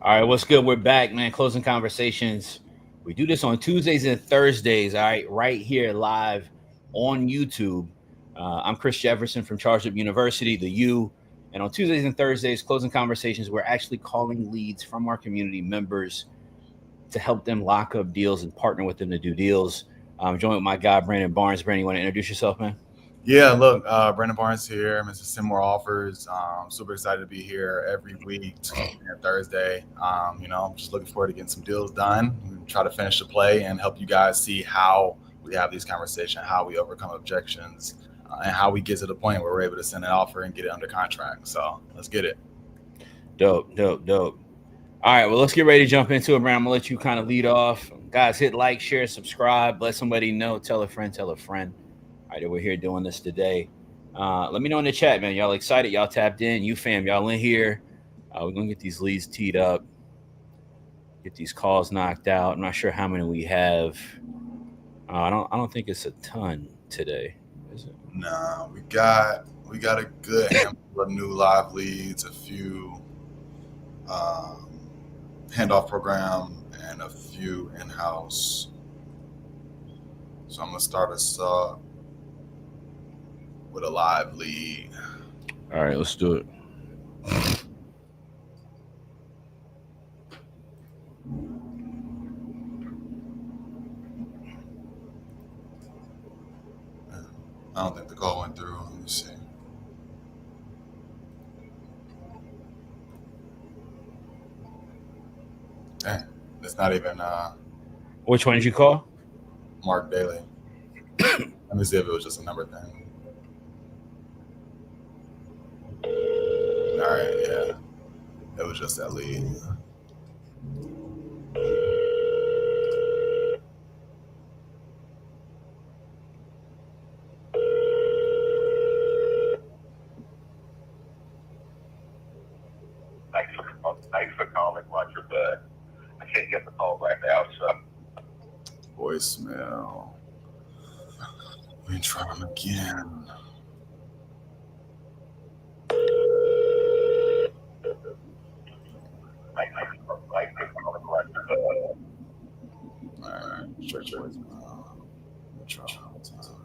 All right, what's good? We're back, man. Closing conversations. We do this on Tuesdays and Thursdays, all right, right here live on YouTube. I'm Chris Jefferson from Charged Up University, the U. And on Tuesdays and Thursdays, closing conversations, we're actually calling leads from our community members to help them lock up deals and partner with them to do deals. I'm joined with my guy, Brandon Barnes. Brandon, you want to introduce yourself, man? Yeah, look, Brandon Barnes here, Mr. Seymour Offers. Super excited to be here every week, Tuesday and Thursday. I'm just looking forward to getting some deals done, and try to finish the play, and help you guys see how we have these conversations, how we overcome objections, and how we get to the point where we're able to send an offer and get it under contract. So let's get it. Dope, dope, dope. All right, well, let's get ready to jump into it, Brandon. I'm going to let you kind of lead off. Guys, hit like, share, subscribe. Let somebody know. Tell a friend, tell a friend. All right, that we're here doing this today. Let me know in the chat, man. Y'all excited? Y'all tapped in? You fam, y'all in here? We're gonna get these leads teed up, get these calls knocked out. I'm not sure how many we have. I don't think it's a ton today, is it? Nah, we got a good handful of new live leads, a few um, handoff program, and a few in-house. So I'm gonna start us with a live lead. All right, let's do it. I don't think the call went through. Let me see. Dang, it's not even Which one did you call? Mark Daly. Let me see if it was just a number thing. All right, yeah, it was just that lead. Thanks for calling, Roger, but I can't get the call right now. So Voicemail. Let me try him again. thanks for calling, Roger, but All right, check voicemail. Let me try one more time.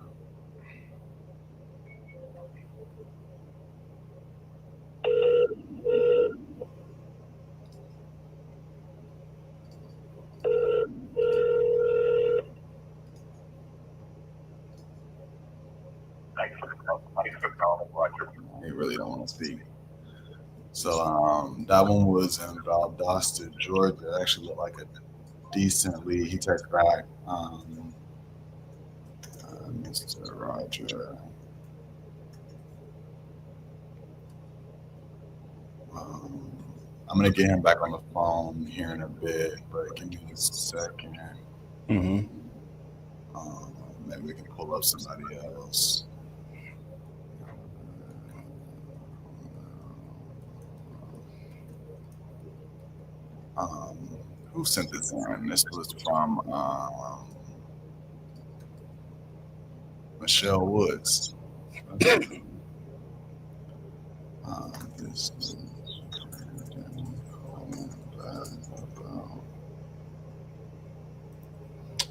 thanks for calling, Roger. He really don't want to speak. So that one was in Valdosta, Georgia. It actually looked like a decent lead. He texted back, Mr. Roger. Um, I'm gonna get him back on the phone here in a bit, but give me a second. Mm-hmm. Maybe we can pull up somebody else. Um, who sent this in? This was from Michelle Woods. This is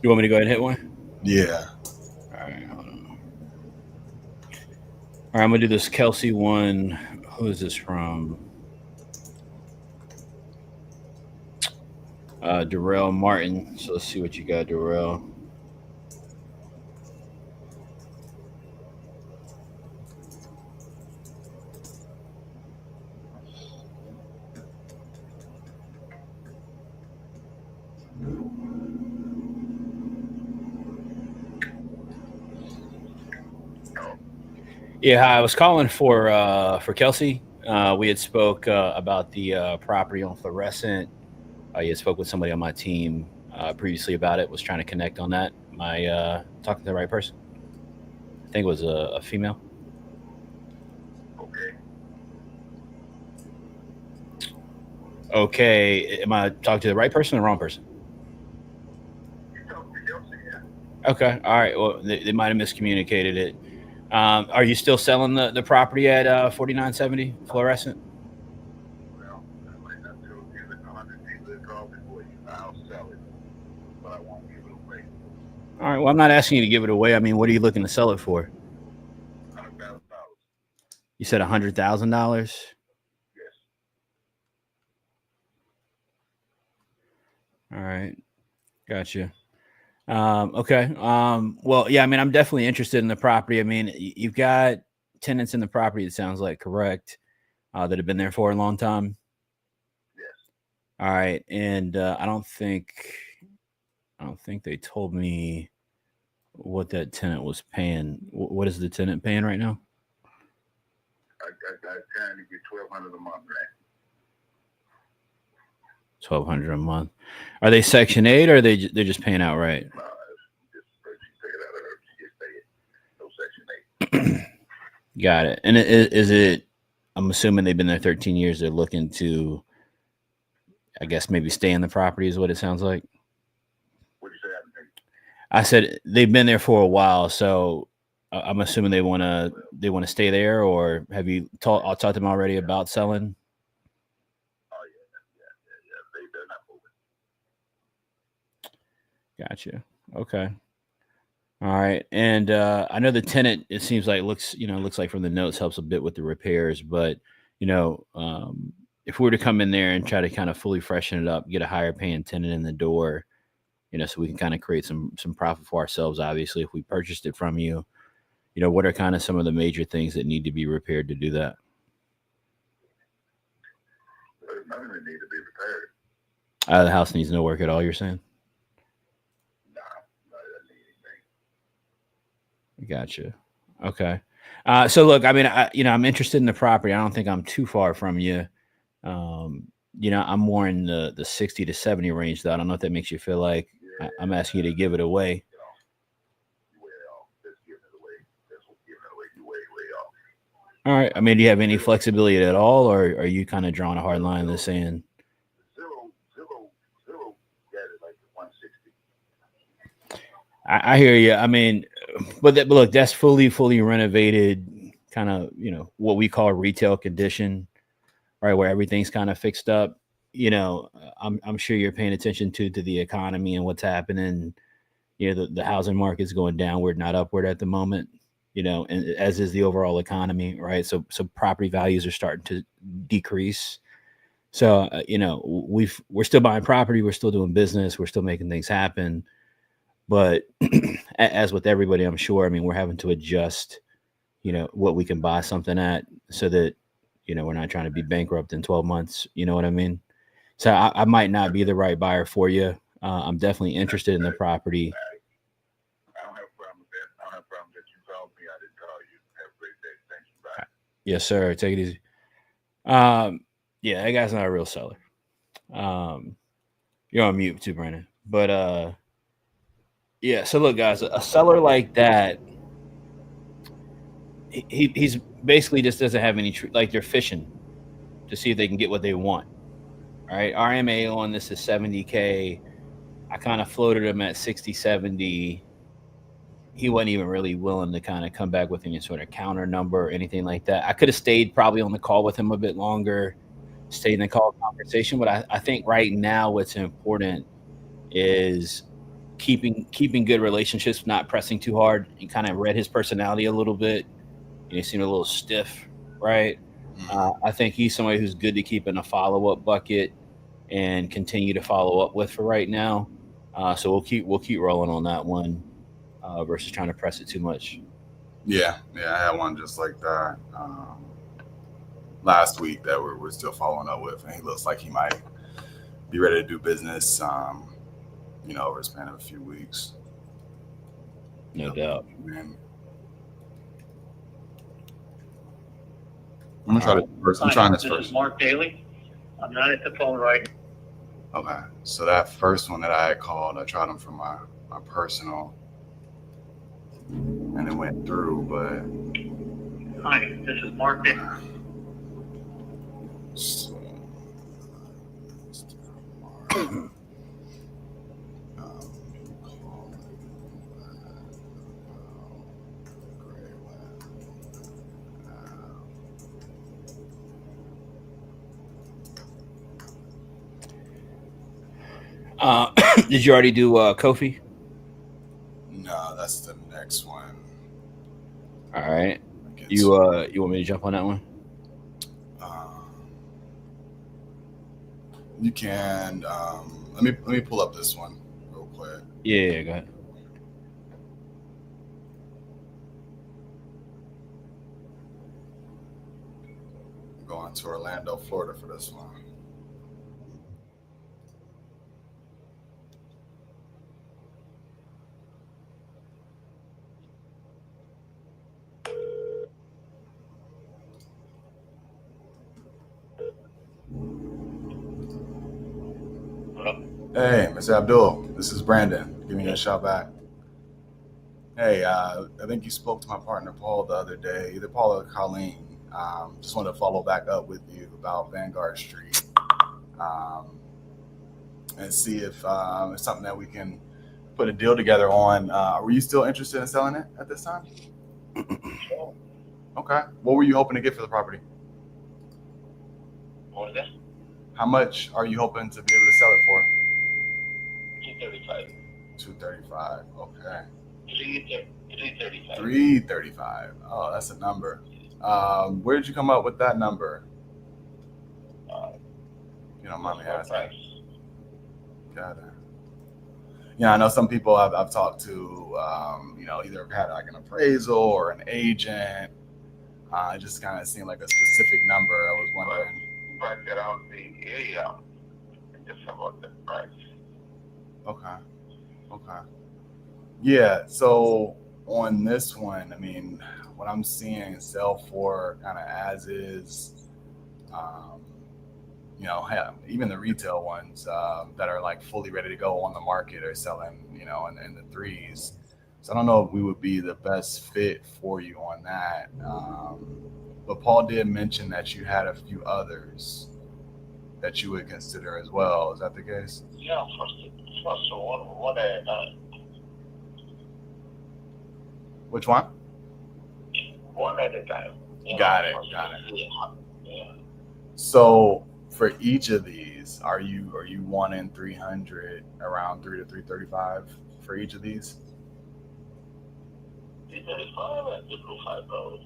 You want me to go ahead and hit one? yeah. All right, hold on. All right, I'm gonna do this Kelsey one. Who is this from? Darrell Martin. So let's see what you got, Darrell. Yeah, hi, I was calling for Kelsey. We had spoke about the property on Fluorescent. You had spoke with somebody on my team previously about it. Was trying to connect on that. Am I talking to the right person? I think it was a female. Okay. Okay, am I talking to the right person or the wrong person? You talk to Kelsey, yeah? Okay, all right. Well, they might have miscommunicated it. Are you still selling the property at 4970 Fluorescent? Well, I might have to go give it 100 I'll sell it, but I won't give it away. All right. Well, I'm not asking you to give it away. I mean, what are you looking to sell it for? $100,000. You said $100,000. Yes. All right. Gotcha. Okay. Well, yeah, I mean, I'm definitely interested in the property. I mean, you've got tenants in the property, it sounds like, correct? That have been there for a long time. Yes. All right. And I don't think they told me what that tenant was paying. What is the tenant paying right now? I trying to get $1,200 a month rent. $1,200 a month. Are they Section 8 or they're just paying outright? No, just take it out of her. She just pay it. No Section 8. Got it. And is it? I'm assuming they've been there 13 years. They're looking to, I guess, maybe stay in the property. Is what it sounds like. What did you say? I said they've been there for a while, so I'm assuming they want to stay there. Or have you talked to them already about selling? Oh yeah. They're not moving. Gotcha. Okay. All right. And I know the tenant, it seems like looks like from the notes helps a bit with the repairs, but if we were to come in there and try to kind of fully freshen it up, get a higher paying tenant in the door, so we can kind of create some profit for ourselves. Obviously, if we purchased it from you, what are kind of some of the major things that need to be repaired to do that? There's nothing that need to be repaired. The house needs no work at all, you're saying? No, doesn't need anything. Gotcha. Okay. So look, I mean, I'm interested in the property. I don't think I'm too far from you. I'm more in the 60 to 70 range, though. I don't know if that makes you feel like I'm asking you to give it away. Well, just giving it away. That's what giving it away. You way off. All right. I mean, do you have any flexibility at all, or are you kind of drawing a hard line in saying? Zero. Got it like 160. I hear you. I mean, but look, that's fully renovated, kind of, what we call retail condition, right? Where everything's kind of fixed up. I'm sure you're paying attention to the economy and what's happening. The housing market's going downward, not upward at the moment. And as is the overall economy, right? So property values are starting to decrease. So we're still buying property, we're still doing business, we're still making things happen. But as with everybody, I'm sure, I mean, we're having to adjust, what we can buy something at so that, we're not trying to be bankrupt in 12 months. You know what I mean? So I might not be the right buyer for you. I'm definitely interested in the property. I don't have a problem with that. I don't have a problem that you called me. I didn't call you. Have a great day. Thank you. Bye. Yes, sir. Take it easy. Yeah, that guy's not a real seller. You're on mute too, Brandon. But yeah. So look, guys, a seller like that, he's basically just doesn't have any like they're fishing to see if they can get what they want. All right. RMA on this is 70K. I kind of floated him at 60, 70. He wasn't even really willing to kind of come back with any sort of counter number or anything like that. I could have stayed probably on the call with him a bit longer, stayed in the call conversation. But I think right now what's important is keeping good relationships, not pressing too hard. And kind of read his personality a little bit. He seemed a little stiff, right? I think he's somebody who's good to keep in a follow-up bucket and continue to follow up with for right now. So we'll keep rolling on that one versus trying to press it too much. Yeah, I had one just like that last week that we're still following up with, and he looks like he might be ready to do business, over a span of a few weeks. No doubt. Man. I'm gonna try this first. I'm trying this first. This is Mark Daly. I'm not at the phone right now. Okay, so that first one that I had called, I tried them from my personal, and it went through, but. Hi, this is Mark Daly. So, Did you already do Kofi? No, that's the next one. All right. I get You to. you want me to jump on that one? You can. Let me pull up this one real quick. Yeah, go ahead. I'm going to Orlando, Florida for this one. Hey, Mr. Abdul, this is Brandon. Giving you a shout back. Hey, I think you spoke to my partner Paul the other day, either Paul or Colleen. Just wanted to follow back up with you about Vanguard Street and see if it's something that we can put a deal together on. Were you still interested in selling it at this time? Sure. Okay. What were you hoping to get for the property? What is that? How much are you hoping to be able to sell it for? 235. 235. Okay. 335. 335. Oh, that's a number. Where did you come up with that number? You don't mind me asking. Price. Got it. Yeah, I know some people I've talked to, either had like an appraisal or an agent. It just kind of seemed like a specific number. I was wondering. But around the area, just about the price. Okay. Yeah, so on this one, I mean, what I'm seeing sell for kind of as is, even the retail ones that are like fully ready to go on the market are selling, in the threes. So I don't know if we would be the best fit for you on that. But Paul did mention that you had a few others that you would consider as well. Is that the case? Yeah, first one at Which one? one at a time. Got it. Yeah. So for each of these, are you wanting 300, around 3 to 335 for each of these? 335 and $5.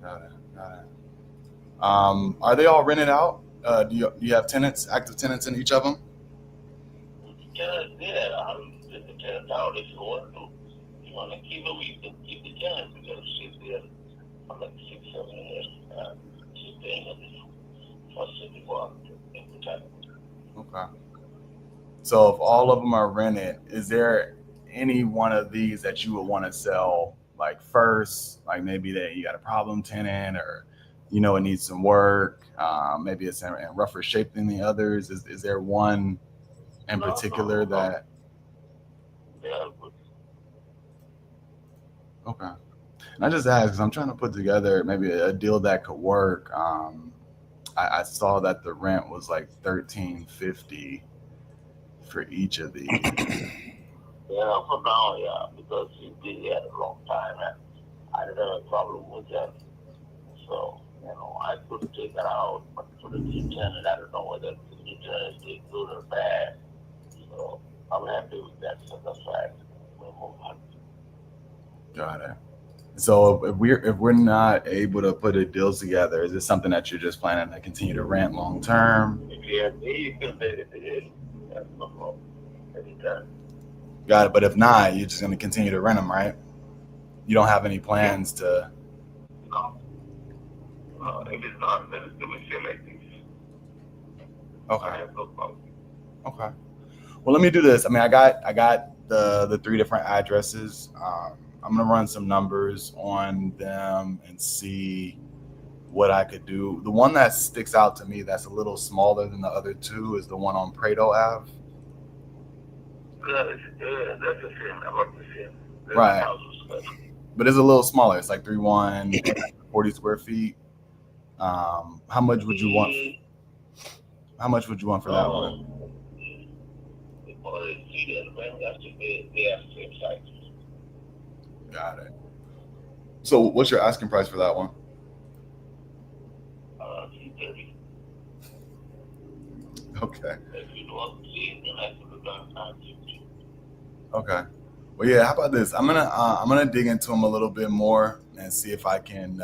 Got it. Are they all rented out? Do you have tenants, active tenants in each of them? Yeah, I'm the tenant out if you want to. You want to keep it, we can keep the tenant because she's there for like 6-7 years. She's paying at this for city work every time. Okay. So if all of them are rented, is there any one of these that you would want to sell like first? Like maybe that you got a problem tenant, or it needs some work. Maybe it's in rougher shape than the others. Is there one in particular that? Yeah. Okay. And I just asked because I'm trying to put together maybe a deal that could work. I saw that the rent was like $13.50 for each of these. Yeah, for now, yeah, because she's been here a long time and I didn't have a problem with that. So, I could take her out, but for the new tenant, I don't know whether the new tenant is good or bad. So, I'm happy with that. So that's why we'll move on. Got it. So if we're not able to put a deal together, is this something that you're just planning to continue to rent long term? If you have me, you can pay it. That's no problem. Anytime. Got it. But if not, you're just going to continue to rent them, right? You don't have any plans to. No, if it's not, then it's going to feel like this. Okay. I have no problem. Okay. Well, let me do this. I mean, I got the 3 different addresses. I'm gonna run some numbers on them and see what I could do. The one that sticks out to me that's a little smaller than the other 2 is the one on Prado Ave. That's the same. About the same. Right. But it's a little smaller. It's like 40 square feet. How much would you want? How much would you want for that one? Got it. So what's your asking price for that one? Okay. If you don't see, then I could have done 950. Okay. Well, yeah. How about this? I'm gonna dig into them a little bit more and see if I can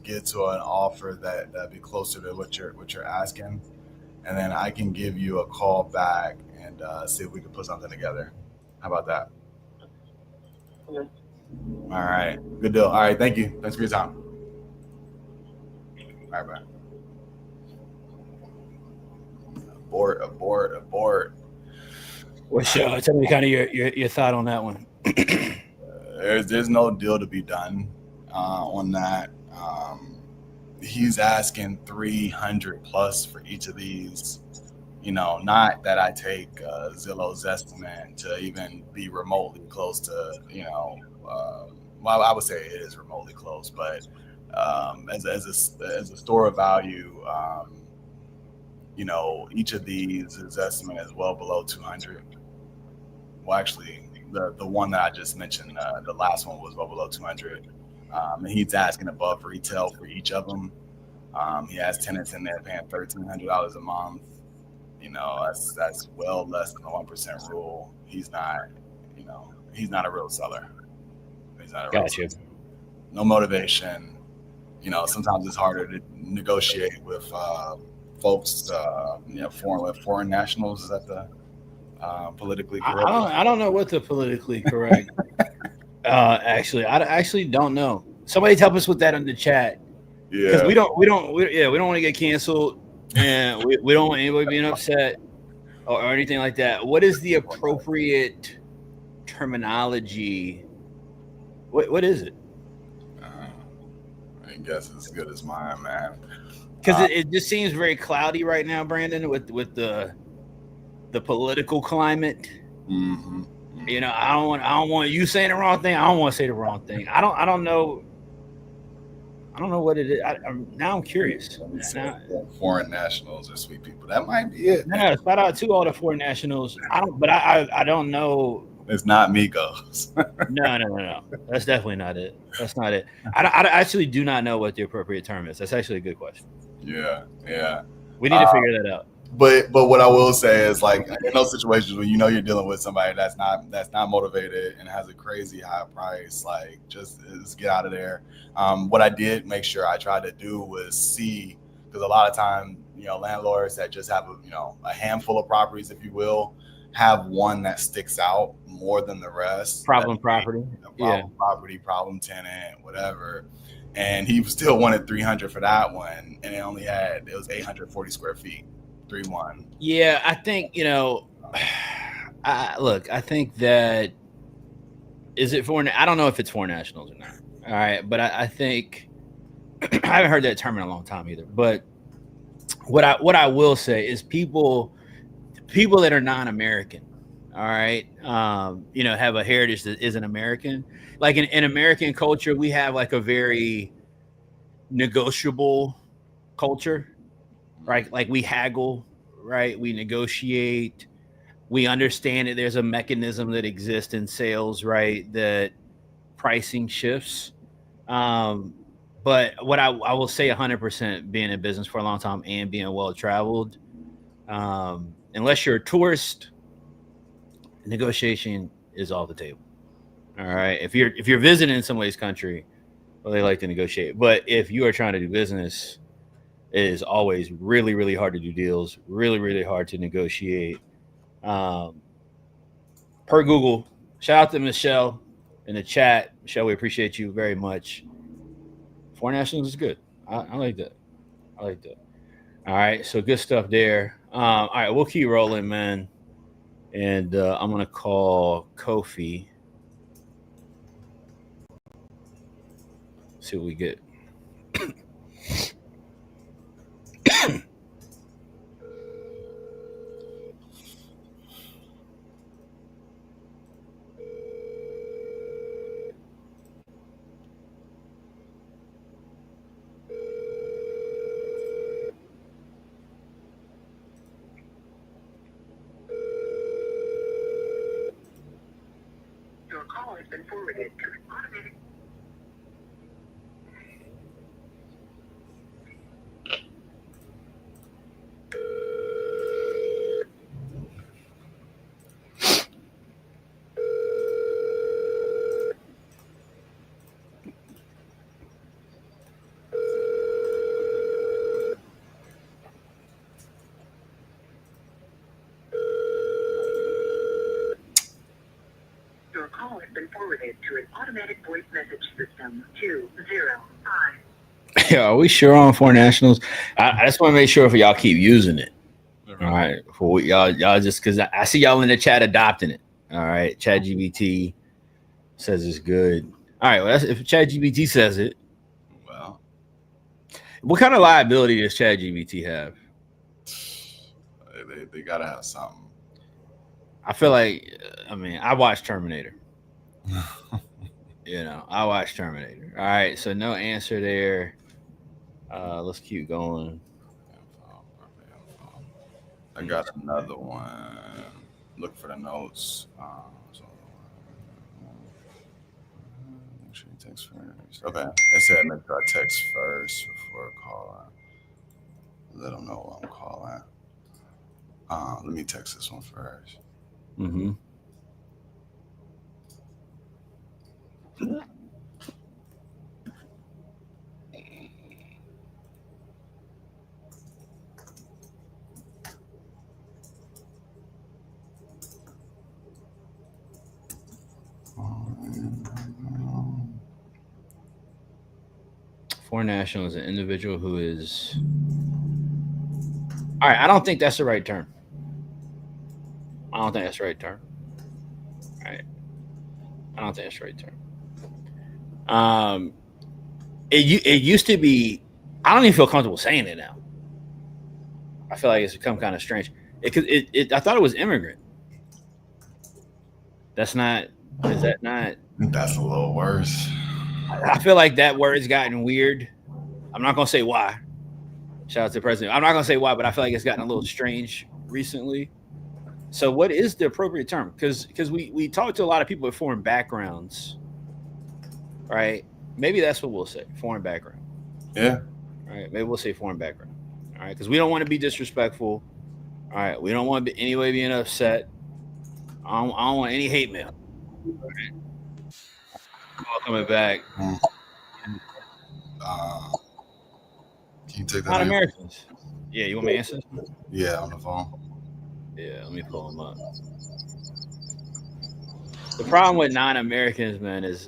get to an offer that be closer to what you're asking, and then I can give you a call back and see if we can put something together. How about that? Okay. All right. Good deal. All right. Thank you. Thanks for your time. All right, bye. Abort. Abort. Abort. What's tell me kind of your thought on that one? There's no deal to be done on that. He's asking 300 plus for each of these. Not that I take Zillow's estimate to even be remotely close to, well, I would say it is remotely close, but as a store of value, each of these is estimate is well below 200. Well, actually, the one that I just mentioned, the last one was well below 200. And he's asking above retail for each of them. He has tenants in there paying $1,300 a month. That's well less than the 1% rule. He's not a real seller. He's not a real Gotcha. seller. No motivation. Sometimes it's harder to negotiate with folks, foreign nationals. Is that the politically correct? I don't know what the politically correct. Actually, I actually don't know. Somebody help us with that in the chat because Yeah. we don't want to get canceled, and we don't want anybody being upset or anything like that. What is the appropriate terminology? What is it? I guess it's as good as mine, man. Because it just seems very cloudy right now, Brandon, with the political climate. Mm-hmm. I don't want you saying the wrong thing. I don't want to say the wrong thing. I don't know. I don't know what it is. Now I'm curious. Foreign nationals are sweet people. That might be it. No, shout out to all the foreign nationals. I don't know. It's not Migos. No. That's definitely not it. That's not it. I actually do not know what the appropriate term is. That's actually a good question. Yeah. We need to figure that out. But what I will say is, like, in those situations when you're dealing with somebody that's not motivated and has a crazy high price, like, just get out of there. What I did make sure I tried to do was see, because a lot of time, landlords that just have a handful of properties, if you will, have one that sticks out more than the rest. Problem property. Property, problem tenant, whatever. And he still wanted 300 for that one, and it was 840 square feet. 3-1. Yeah, I think I think that is it for. I don't know if it's foreign nationals or not. All right, but I think I haven't heard that term in a long time either. But what I will say is people that are non-American, all right, have a heritage that isn't American. Like in American culture, we have like a very negotiable culture, right? Like we haggle, right? We negotiate. We understand that there's a mechanism that exists in sales, right? That pricing shifts. But what I will say 100% being in business for a long time and being well traveled, unless you're a tourist, negotiation is off the table. All right. If you're visiting somebody's country, well, they like to negotiate. But if you are trying to do business, it is always really, really hard to do deals, really, really hard to negotiate. Per Google, shout out to Michelle in the chat. Michelle, we appreciate you very much. Foreign nationals is good. I like that. All right, so good stuff there. All right, we'll keep rolling, man. And I'm gonna call Kofi. See what we get. Your call has been forwarded to an automated. automatic voice message system 205. Yeah, are we sure on Foreign Nationals? I just want to make sure for y'all keep using it. All right, for y'all just because I see y'all in the chat adopting it. All right, Chat GBT says it's good. All right, well, if Chat GBT says it, Well, what kind of liability does Chat GBT have? they gotta have something. I feel like, I mean, I watched Terminator. I watched Terminator. All right, so no answer there. Let's keep going. I got another one. Look for the notes. Make sure you text first. Okay. It said make sure I text first before calling. Let them know what I'm calling. Let me text this one first. Mm-hmm. Foreign national is an individual who is. All right, I don't think that's the right term. I don't think that's the right term. All right, I don't think that's the right term. It used to be. I don't even feel comfortable saying it now. I feel like it's become kind of strange. I thought it was immigrant. That's not. Is that not? That's a little worse. I feel like that word's gotten weird. I'm not gonna say why. Shout out to the president. I'm not gonna say why, but I feel like it's gotten a little strange recently. So, what is the appropriate term? Because we talk to a lot of people with foreign backgrounds, right? Maybe that's what we'll say, foreign background. Yeah. Right? Maybe we'll say foreign background. All right, because we don't want to be disrespectful. All right, we don't want to be anyway being upset. I don't want any hate mail. All right. Call coming back. Can you take that? Not Americans. Yeah, you want me to answer? Yeah, on the phone. Yeah, let me pull them up. The problem with non-Americans, man, is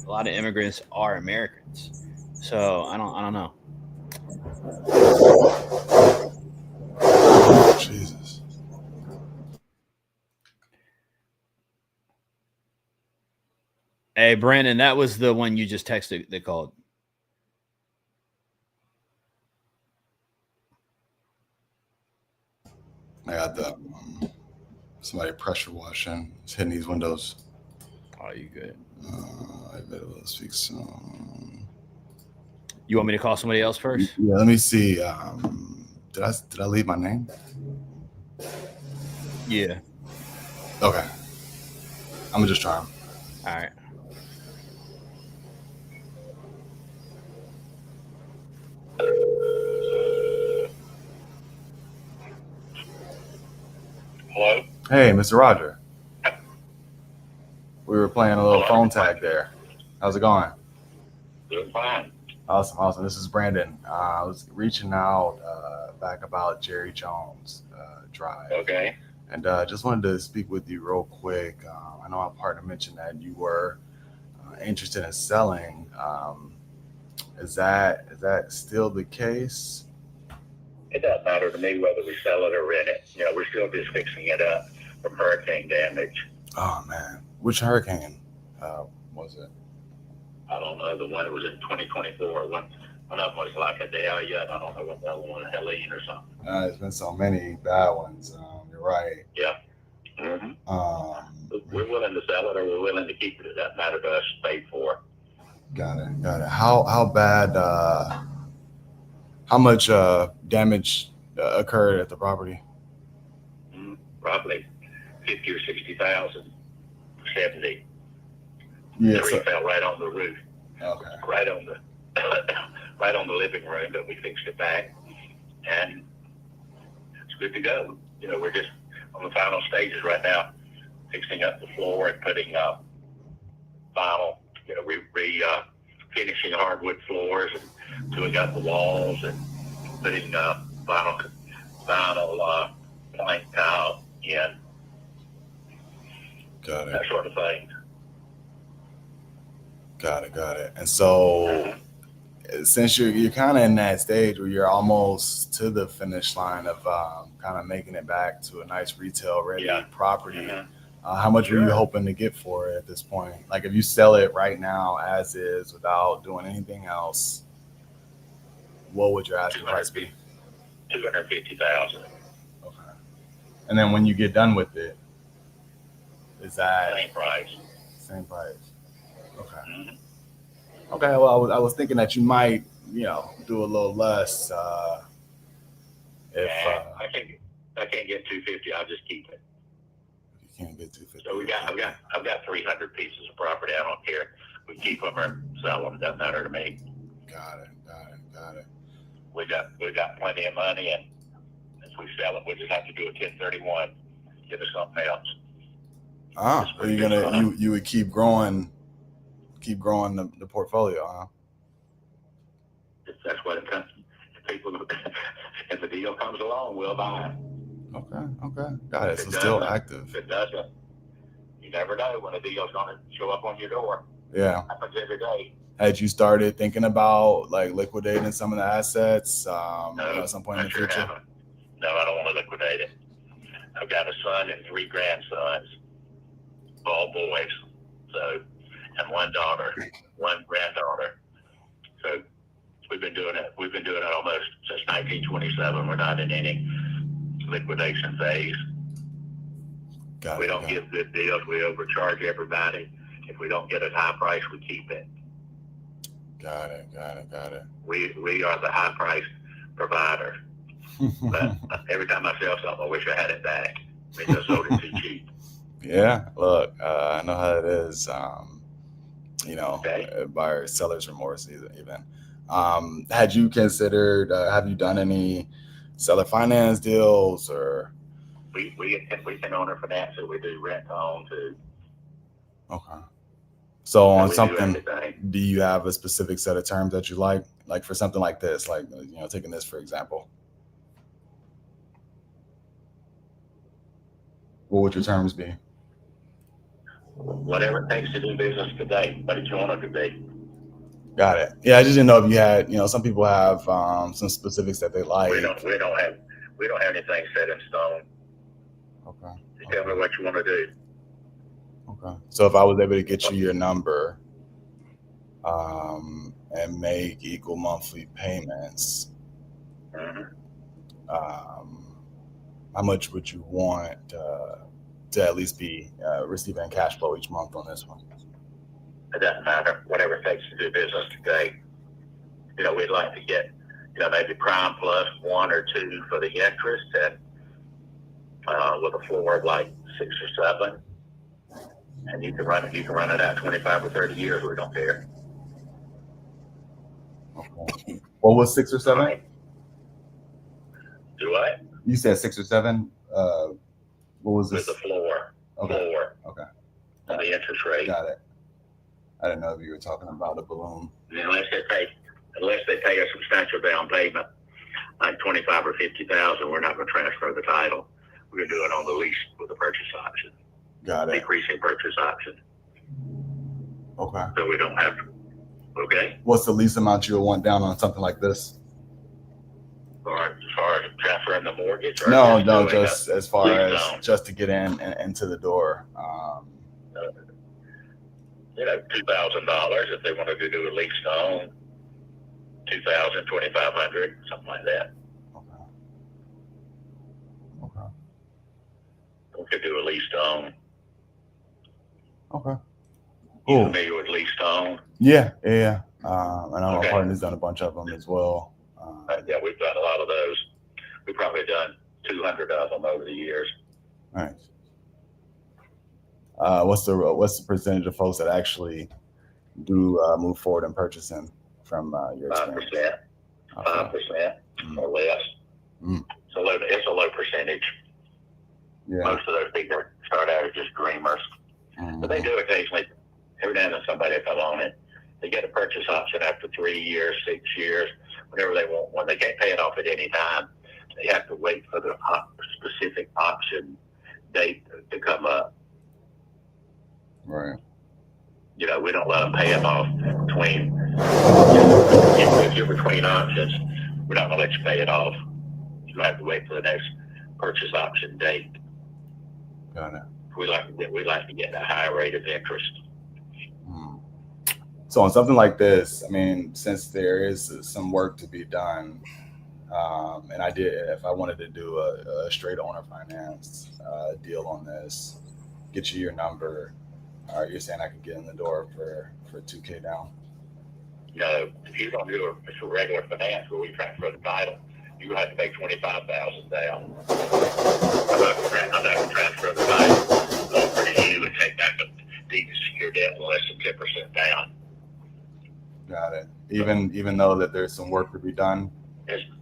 a lot of immigrants are Americans. So I don't know. Jesus. Hey, Brandon, that was the one you just texted that called. I got the somebody pressure washing. It's hitting these windows. Oh, you good? I better speak soon. You want me to call somebody else first? Yeah, let me see. Did I leave my name? Yeah. Okay. I'm gonna just try him. All right. Hello? Hey, Mr. Roger. We were playing a little phone tag there. How's it going? Doing fine. Awesome. This is Brandon. I was reaching out back about Jerry Jones Drive. Okay. And just wanted to speak with you real quick. I know our partner mentioned that you were interested in selling. Is that still the case? It doesn't matter to me whether we sell it or rent it. We're still just fixing it up from hurricane damage. Oh, man. Which hurricane was it? I don't know. The one that was in 2024. One of them was like a Dahlia. I don't know what the other one, Helene or something. There's been so many bad ones. You're right. Yeah. Mm-hmm. We're willing to sell it or we're willing to keep it. It doesn't matter to us. Paid for. Got it. How bad? How much damage occurred at the property? Probably 50 or 60,000. 70. Yeah. The tree fell right on the roof. Okay. Right on the living room, but we fixed it back, and it's good to go. We're just on the final stages right now, fixing up the floor and putting vinyl. Finishing hardwood floors and doing up the walls and putting vinyl plank tile in. Got it. That sort of thing. Got it. And so, since you're kind of in that stage where you're almost to the finish line of kind of making it back to a nice retail ready Yeah. property, Mhm. how much were you Sure. hoping to get for it at this point? Like, if you sell it right now as is without doing anything else, what would your asking price be? 250,000. Okay. And then when you get done with it, is that Same price. same price? Okay. Mhm. Okay. Well, I was thinking that you might, do a little less if I can't get 250. I'll just keep it. you can't get 250. So I've got 300 pieces of property. I don't care. We keep them or sell them. Doesn't matter to me. Got it. We got plenty of money, and if we sell them, we just have to do a 1031. Give us something else. So you're gonna you would keep growing the portfolio, huh? If that's what it comes. If people, if the deal comes along, we'll buy it. Okay. Got it. If So it still doesn't, active. if it doesn't, you never know when a deal's going to show up on your door. Yeah. Happens every day. Had you started thinking about like liquidating some of the assets No, at some point I in the sure future? haven't. No, I don't want to liquidate it. I've got a son and 3 grandsons, all boys. So, and 1 daughter, 1 granddaughter. So we've been doing it. We've been doing it almost since 1927. We're not in any liquidation phase. Got We it. don't give good deals. We overcharge everybody. If we don't get a high price, we keep it. Got it. We are the high price provider. But every time I sell something, I wish I had it back because I sold it too cheap. Yeah. Look, I know how it is. Okay. Buyer seller's remorse even. Had you considered? Have you done any seller finance deals or? We can owner finance it. We do rent to own too. Okay. So on We do something, everything. do you have a specific set of terms that you like for something like this, like taking this for example? What would your terms be? Whatever it takes to do business today, but it's on it today. Got it. Yeah, I just didn't know if you had, some people have some specifics that they like. We don't have anything set in stone. Okay. You tell me what you want to do. Okay. So if I was able to get you your number, and make equal monthly payments, Mm-hmm. how much would you want to at least be receiving cash flow each month on this one? It doesn't matter. Whatever it takes to do business today. We'd like to get, maybe prime plus 1 or 2 for the interest, and with a floor of like 6 or 7. And you can run it out 25 or 30 years. We don't care. Okay. What was 6 or 7? Right. Do I? You said 6 or 7. What was this? With the floor. Okay. Okay. On the interest rate. Got it. I didn't know if you were talking about a balloon. Unless they pay a substantial down payment, like 25 or 50,000, we're not going to transfer the title. We're going to do it on the lease with a purchase option. Got it. Decreasing purchase option. Okay. So we don't have to. Okay. What's the least amount you'll want down on something like this? Or as far as transferring the mortgage? Or No, just just as far lease as loan? just to get in and into the door. $2,000 if they wanted to do a lease loan. 2,000, 2,500, something like that. Okay. We could do a lease loan. Okay. You Cool. familiar with lease loan? Yeah. I know my Okay. partner's done a bunch of them as well. Yeah, we've done a lot of those. We've probably done 200 of them over the years. Nice. What's the percentage of folks that actually do move forward in purchasing from your experience? 5%, 5% or less. Mm. It's a low percentage. Yeah. Most of those people start out as just dreamers. Mm-hmm. But they do occasionally, every now and then somebody will come on it. They get a purchase option after 3 years, 6 years, whenever they want one. They can't pay it off at any time. They have to wait for the specific option date to come up. Right. You know, we don't let them pay them off between. If you're between options, we're not going to let you pay it off. You have to wait for the next purchase option date. Got it. We like to get a high rate of interest. So on something like this, I mean, since there is some work to be done, and if I wanted to do a straight owner finance deal on this, get you your number, you're saying I could get in the door for $2K down? No, if you're going to do a regular finance where we transfer the title, you have to pay $25,000 down. I'm not going to transfer the title over to you and take back the deed to secure debt less than 10% down. Got it. Even though that there's some work to be done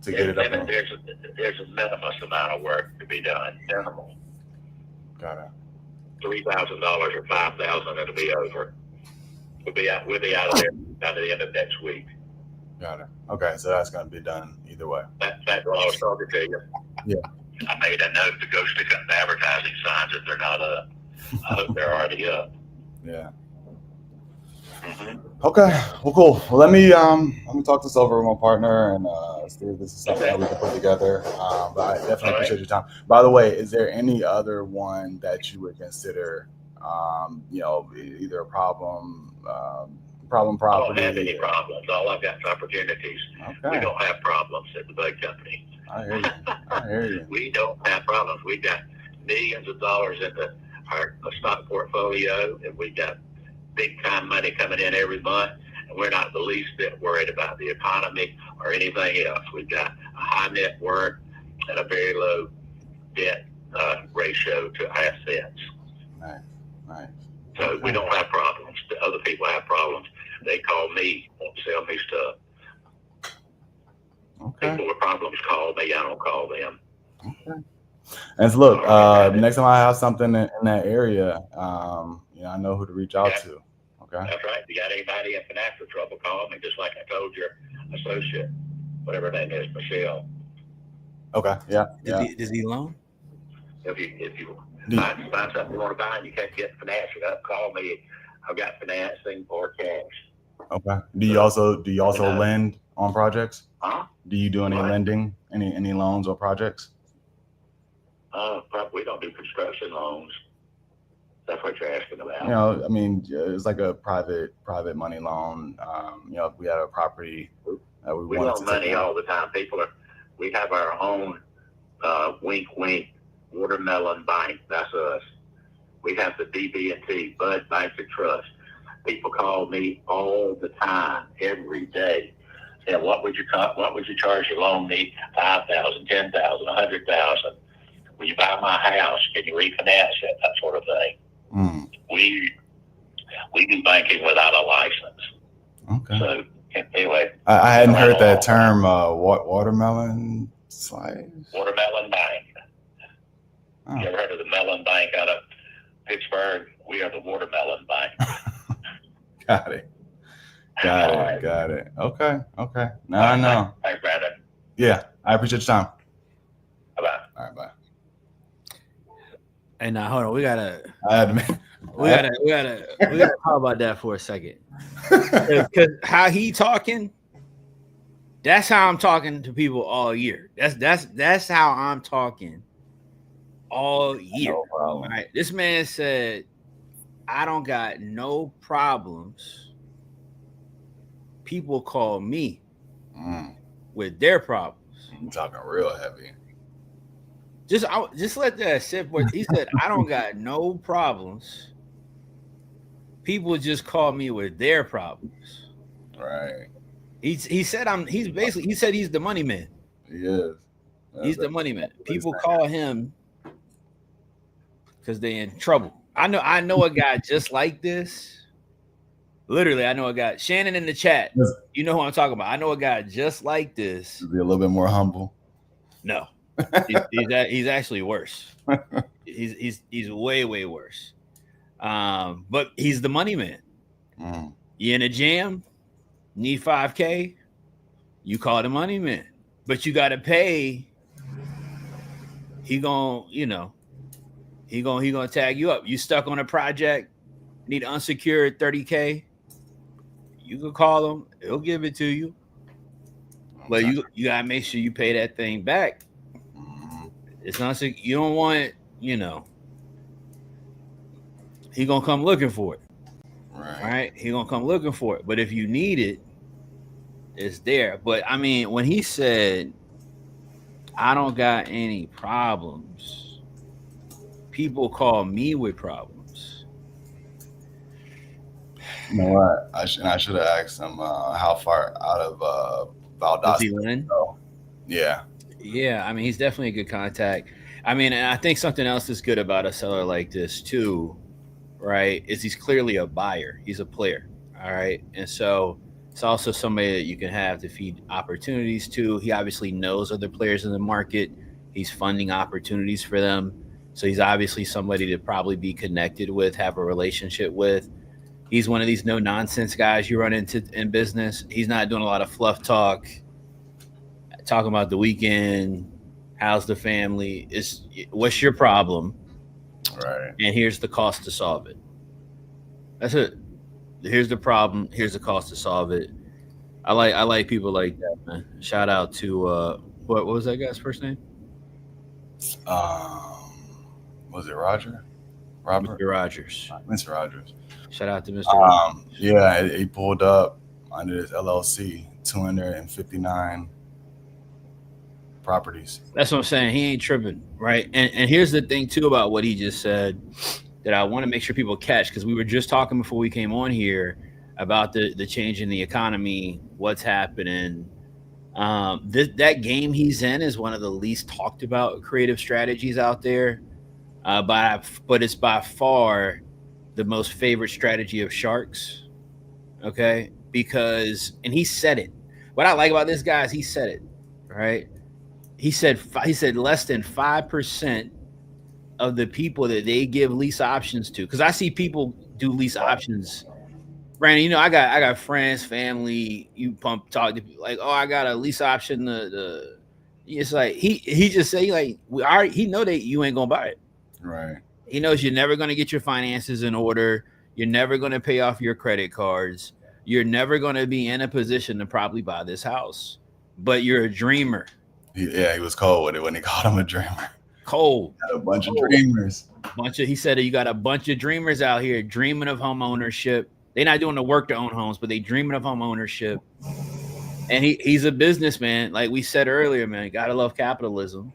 to get it up. There's a minimum amount of work to be done. Minimal. Got it. $3,000 or $5,000, it'll be over. We'll be out of there by the end of next week. Got it. Okay, so that's going to be done either way. That's what I was talking to you. Yeah. I made a note to go stick up the advertising signs if they're not up. I hope they're already up. Yeah. Mm-hmm. Okay. Well, cool. Well, let me talk this over with my partner and see if this is something that we can put together. But I definitely appreciate your time. By the way, is there any other one that you would consider, either a problem property? I don't have any problems. All I've got is opportunities. Okay. We don't have problems at the bug company. I hear you. We don't have problems. We've got millions of dollars in our stock portfolio, and we've got big time money coming in every month, and we're not the least bit worried about the economy or anything else. We've got a high net worth and a very low debt ratio to assets. Nice. So we don't have problems. The other people have problems. They call me, won't sell me stuff. Okay. People with problems call me. I don't call them. Okay. And so look, next time I have something in that area, I know who to reach out to. Okay. That's right. If you got anybody in financial trouble, call me. Just like I told your associate, whatever her name is, Michelle. Okay. Yeah. Does he loan? If you find something you want to buy and you can't get financing up, call me. I've got financing or cash. Okay. Do you also lend on projects? Huh? Do you do any lending, any loans or projects? We don't do construction loans. That's what you're asking about. I mean, it's like a private money loan. If we had a property that we wanted loan money all the time. We have our own wink watermelon bank. That's us. We have the BB&T, Bud Bank and Trust. People call me all the time, every day. And what would you charge your loan me? $5,000, $10,000, $100,000. Will you buy my house? Can you refinance it? That sort of thing. Mm. We do banking without a license. Okay. So anyway, I hadn't heard that term. Watermelon slice. Watermelon bank. Oh. You ever heard of the Melon Bank out of Pittsburgh? We are the Watermelon Bank. Got it. Okay. Now I know. Thanks, Brandon. Yeah, I appreciate your time. Bye-bye. All right, bye. Hey, now hold on. We gotta talk about that for a second. Because how he talking, that's how I'm talking to people all year. That's how I'm talking all year. No problem. All right. This man said, I don't got no problems. People call me with their problems. I'm talking real heavy. Just let that sit. He said, I don't got no problems. People just call me with their problems. Right. He said he's the money man. He is. He's the money man. People call him because they're in trouble. I know a guy just like this. Literally, I know a guy. Shannon in the chat. You know who I'm talking about. I know a guy just like this. Be a little bit more humble. No. He's actually worse. He's way worse. But he's the money man. You in a jam, need $5K, you call the money man. But you gotta pay. He gonna tag you up. You stuck on a project, Need unsecured 30K? You can call him. He'll give it to you. But you gotta make sure you pay that thing back. Mhm. It's not you don't want, you know, he gonna come looking for it. Right? He gonna come looking for it. But if you need it, it's there. But I mean, when he said, I don't got any problems, people call me with problems. You know what? I should have asked him how far out of Does he Valdosta. win? Yeah. Yeah, I mean, he's definitely a good contact. I mean, and I think something else that's good about a seller like this too, right, is he's clearly a buyer. He's a player. All right. And so it's also somebody that you can have to feed opportunities to. He obviously knows other players in the market. He's funding opportunities for them. So he's obviously somebody to probably be connected with, have a relationship with. He's one of these no nonsense guys you run into in business. He's not doing a lot of fluff talk, talking about the weekend, how's the family, is what's your problem, Right. and here's the cost to solve it. That's it. Here's the problem, here's the cost to solve it. I like people like that, man. Shout out to what was that guy's first name? Was it Roger? Robert? Mr. Rogers. Mr. Rogers. Shout out to Mr. Rogers. Yeah, he pulled up under his LLC 259 properties. That's what I'm saying. He ain't tripping, right? And here's the thing too about what he just said that I want to make sure people catch, because we were just talking before we came on here about the change in the economy, what's happening. That game he's in is one of the least talked about creative strategies out there, but it's by far the most favorite strategy of sharks. Okay, and he said it. What I like about this guy is he said it, right? He said less than 5% of the people that they give lease options to, because I see people do lease options. Brandon, you know, I got friends, family. You talk to people like, oh, I got a lease option. It's like he just say like he know that you ain't gonna buy it. Right. He knows you're never gonna get your finances in order. You're never gonna pay off your credit cards. You're never gonna be in a position to probably buy this house. But you're a dreamer. He was cold with it when they called him a dreamer. Cold. Got a bunch of dreamers. He said you got a bunch of dreamers out here dreaming of home ownership. They're not doing the work to own homes, but they dreaming of home ownership. And he's a businessman, like we said earlier, man. Gotta love capitalism.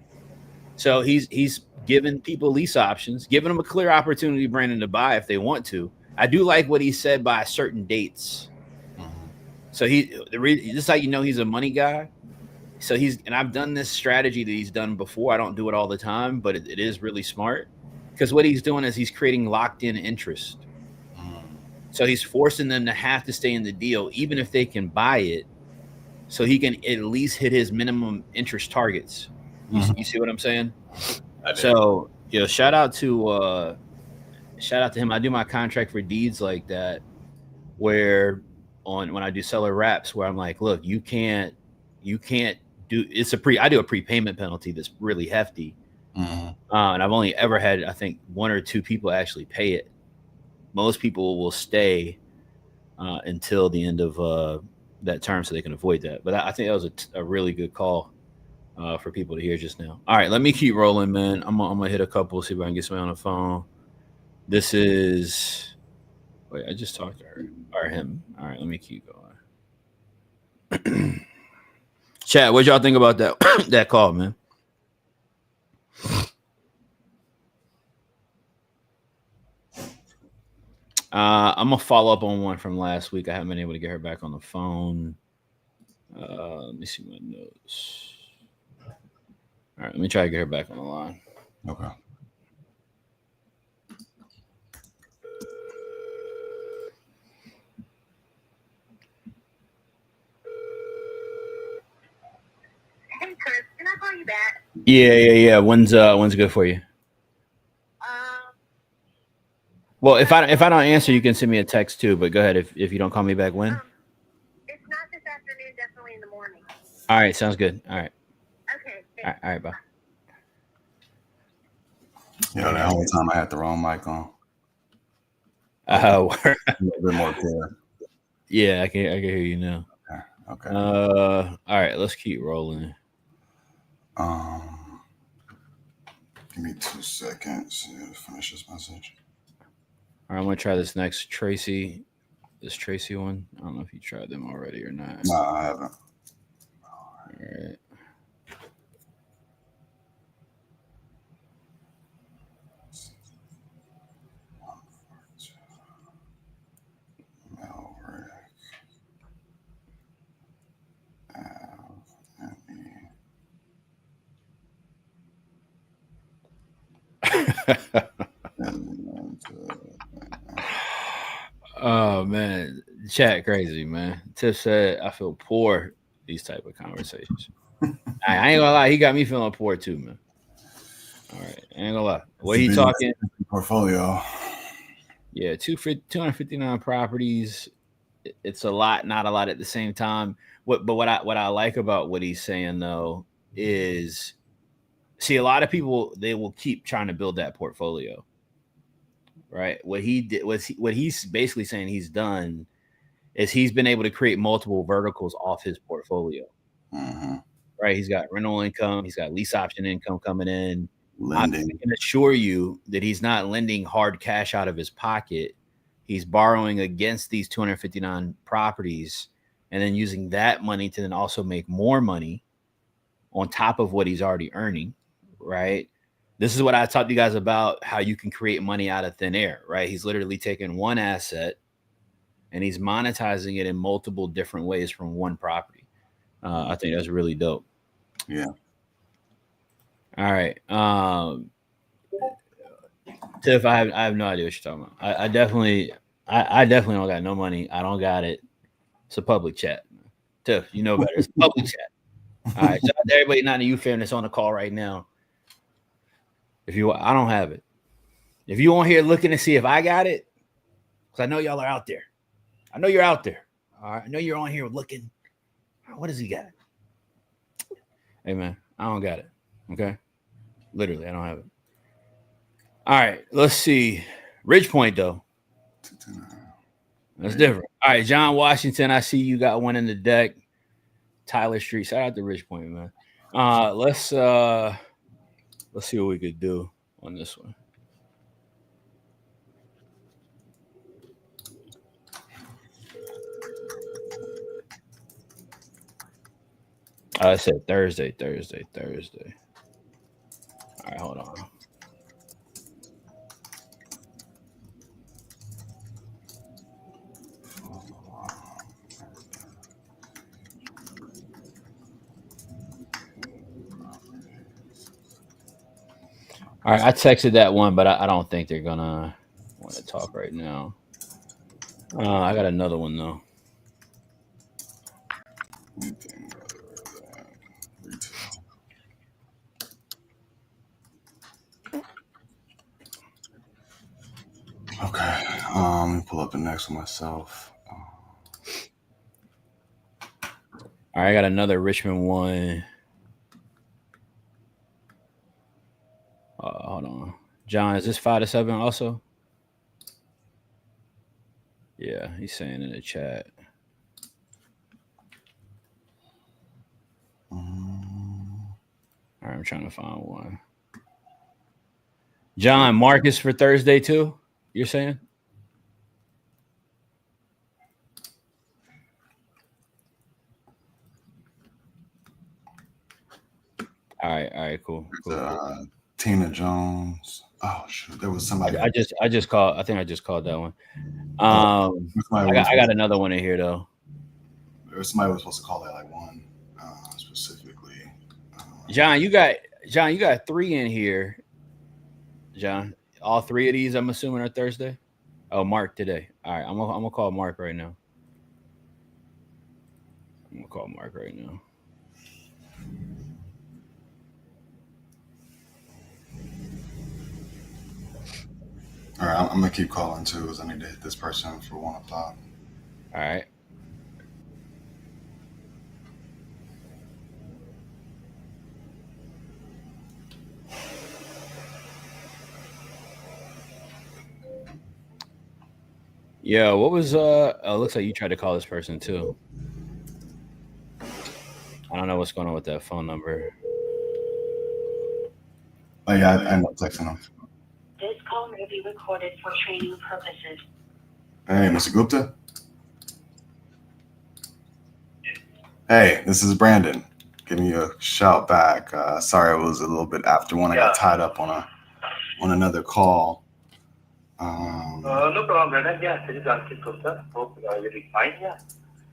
So he's giving people lease options, giving them a clear opportunity, Brandon, to buy if they want to. I do like what he said by certain dates. Mm-hmm. So just how you know he's a money guy. So and I've done this strategy that he's done before. I don't do it all the time, but it is really smart, because what he's doing is he's creating locked in interest. So he's forcing them to have to stay in the deal, even if they can buy it, so he can at least hit his minimum interest targets. You see what I'm saying? So, shout out to him. I do my contract for deeds like that, where when I do seller wraps, where I'm like, look, you can't do I do a prepayment penalty that's really hefty. And I've only ever had, I think, 1 or 2 people actually pay it. Most people will stay until the end of that term so they can avoid that. But I think that was a really good call for people to hear just now. All right, let me keep rolling, man. I'm gonna hit a couple, see if I can get somebody on the phone. This is wait, I just talked to her or him. All right, let me keep going. Chat, what y'all think about that call, man? I'm gonna follow up on one from last week. I haven't been able to get her back on the phone. Let me see my notes. All right, let me try to get her back on the line. Okay. Hey, Chris, can I call you back? Yeah. When's good for you? Well, if I don't answer, you can send me a text too. But go ahead if you don't call me back. When? It's not this afternoon. Definitely in the morning. All right, sounds good. All right. Okay. All right, bye. The whole time I had the wrong mic on. word. A little bit more clear. Yeah, I can hear you now. Okay. All right, let's keep rolling. Give me 2 seconds to finish this message. All right, I'm gonna try this next Tracy. This Tracy one. I don't know if you tried them already or not. No, I haven't. All right. Oh man, chat crazy, man. Tiff said I feel poor these type of conversations. I ain't gonna lie, he got me feeling poor too, man. All right, I ain't gonna lie. What he talking? Portfolio. Yeah, 259 properties. It's a lot, not a lot at the same time. What I like about what he's saying though is, see, a lot of people, they will keep trying to build that portfolio, right? What he did was what he's basically saying he's done is he's been able to create multiple verticals off his portfolio. Mm-hmm. Right? He's got rental income, he's got lease option income coming in. Lending. I can assure you that he's not lending hard cash out of his pocket. He's borrowing against these 259 properties and then using that money to then also make more money on top of what he's already earning, right? This is what I talked to you guys about, how you can create money out of thin air, right? He's literally taking one asset and he's monetizing it in multiple different ways from one property. I think that's really dope. Yeah. All right. Tiff, I have no idea what you're talking about. I definitely don't got no money. I don't got it. It's a public chat. Tiff, you know better. It's a public chat. All right. Shout out to everybody, not a you fan that's on the call right now. I don't have it. If you on here looking to see if I got it, because I know y'all are out there. I know you're out there. All right. I know you're on here looking. What does he got? Hey man, I don't got it. Okay. Literally, I don't have it. All right, let's see. Ridgepoint though. That's different. All right, John Washington. I see you got one in the deck. Tyler Street. Shout out to Ridgepoint, man. Let's see what we could do on this one. I said Thursday. All right, hold on. All right, I texted that one, but I don't think they're gonna want to talk right now. I got another one though. Okay. Let me pull up the next one myself. All right, I got another Richmond one. Hold on, John. Is this 5 to 7 also? Yeah, he's saying in the chat. All right, I'm trying to find one. John, Marcus for Thursday too? You're saying? All right, cool. Tina Jones. Oh shoot, there was somebody. I just called. I think I just called that one. I got another one in here though. There was somebody who was supposed to call that like one specifically. John, you got 3 in here. John, all 3 of these I'm assuming are Thursday. Oh, Mark today. All right, I'm gonna call Mark right now. All right, I'm gonna keep calling too, because I need to hit this person for 1 o'clock. All right. Yeah, what was looks like you tried to call this person too. I don't know what's going on with that phone number. Oh yeah, I ended up texting him. This call may be recorded for training purposes. Hey, Mr. Gupta. Hey, this is Brandon. Giving you a shout back. Sorry, it was a little bit after one. I got tied up on another call. No problem, Brandon. Yeah, this is Ankit Gupta. Hope you'll be fine. Yeah,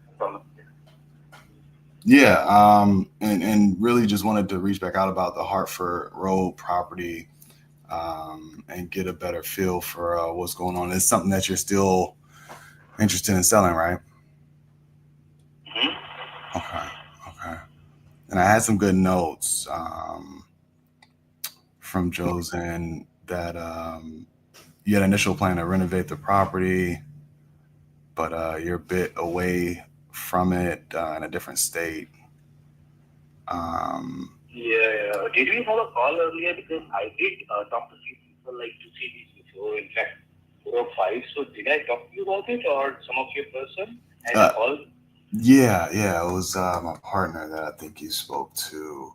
no problem. Yeah, and really just wanted to reach back out about the Hartford Road property, and get a better feel for what's going on. It's something that you're still interested in selling, right? Mm-hmm. Okay. And I had some good notes from Josen that you had an initial plan to renovate the property, but you're a bit away from it in a different state. Yeah. Did we have a call earlier? Because I did talk to few people like to see this before. In fact, 4 or 5. So did I talk to you about it, or some of your person had a call? Yeah, it was my partner that I think you spoke to.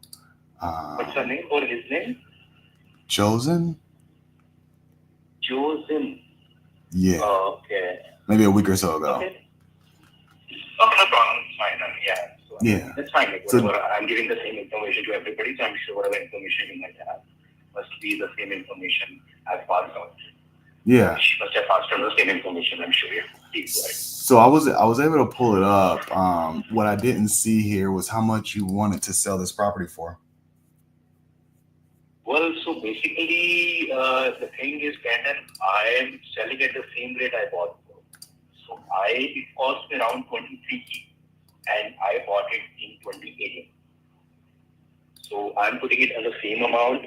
What's her name or his name? Josen? Josen. Yeah. Okay. Maybe a week or so ago. Okay, no problem. It's fine. Yeah. So, Yeah. That's fine. Like, whatever, I'm giving the same information to everybody, so I'm sure whatever information you might have must be the same information I've passed on. Yeah. She must have passed on the same information, I'm sure. So I was able to pull it up. What I didn't see here was how much you wanted to sell this property for. Well, so basically, the thing is, Brandon, I am selling at the same rate I bought for. So it cost me around 23K, and I bought it in 2018. So I'm putting it at the same amount.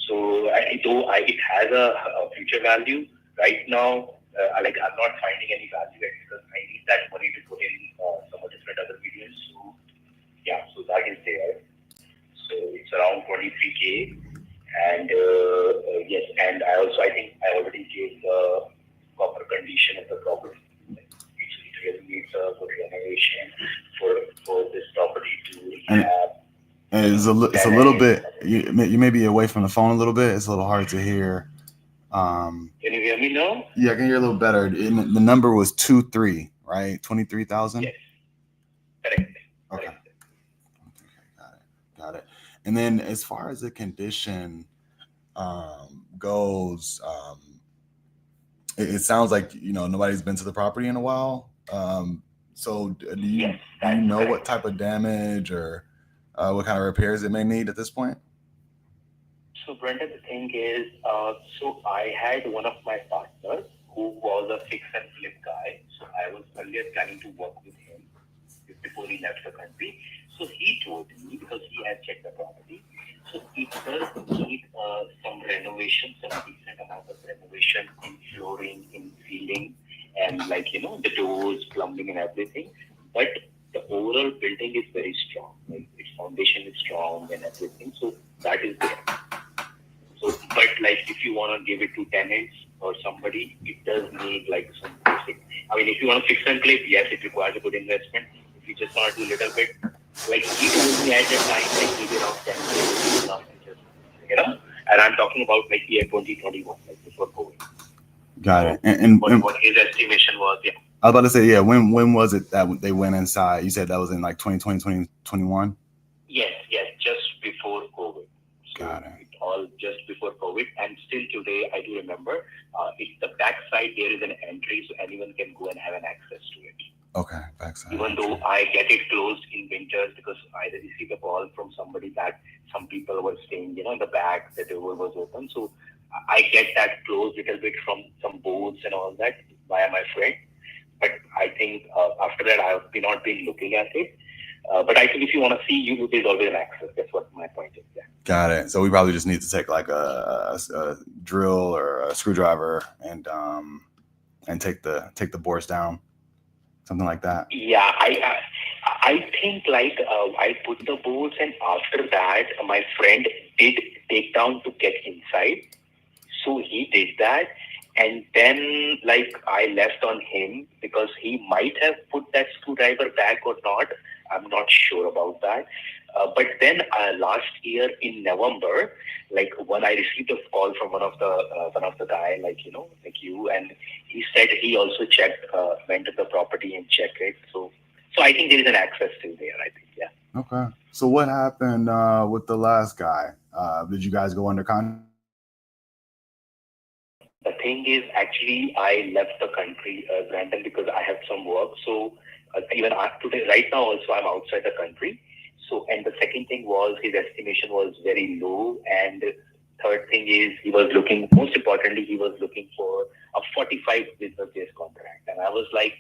So though it has a future value, right now, I'm not finding any value yet because I need that money to put in some different other videos. So yeah, so that is there. So it's around 23K, and yes, and I think I already gave the proper condition of the property. It really needs a good renovation for this property to have. And it's a little bit. You may be away from the phone a little bit. It's a little hard to hear. Can you hear me now? Yeah, I can hear a little better. The number was 23, right? 23,000. Yes. Correct. Okay. Got it. And then as far as the condition goes, it sounds like nobody's been to the property in a while. So do you know what type of damage or what kind of repairs it may need at this point? So, Brenda, the thing is, so I had one of my partners who was a fix and flip guy. So I was earlier planning to work with him before he left the country. So he told me, because he had checked the property, so it does need some renovation, some decent amount of renovation in flooring, in ceiling, and the doors, plumbing, and everything. But the overall building is very strong. Like its foundation is strong and everything. So that is there. So, but if you want to give it to tenants or somebody, it does need some basic. I mean, if you want to fix and flip, yes, it requires a good investment. If you just want to do a little bit, he told me at the time, maybe around 10 and I'm talking about year 2021, before COVID. Got it. And what his estimation was, yeah. I was about to say, yeah. When was it that they went inside? You said that was in 2020, 2021? Yes, just before COVID. So got it. All just before COVID, and still today, I do remember. It's the back side. There is an entry, so anyone can go and have an access to it. Okay, backside. Even though I get it closed in winters because I received a call from somebody that some people were staying, in the back, the door was open. So I get that closed a little bit from some boards and all that via my friend. But I think after that, I have not been looking at it. But I think if you want to see, there's always an access. That's what my point is. Yeah. Got it. So we probably just need to take a drill or a screwdriver and take the boards down, something like that. Yeah, I think I put the boards, and after that, my friend did take down to get inside. So he did that, And then, like, I left on him because he might have put that screwdriver back or not. I'm not sure about that. But then last year in November, like when I received a call from one of the guy, like like you, and he said he also checked, went to the property and checked it. So I think there is an access still there. I think, yeah. Okay. So what happened with the last guy? Did you guys go under contract? The thing is, actually, I left the country, Brandon, because I have some work. So even today, right now, also I'm outside the country. So, and the second thing was his estimation was very low, and third thing is he was looking. Most importantly, he was looking for a 45 business days contract, and I was like,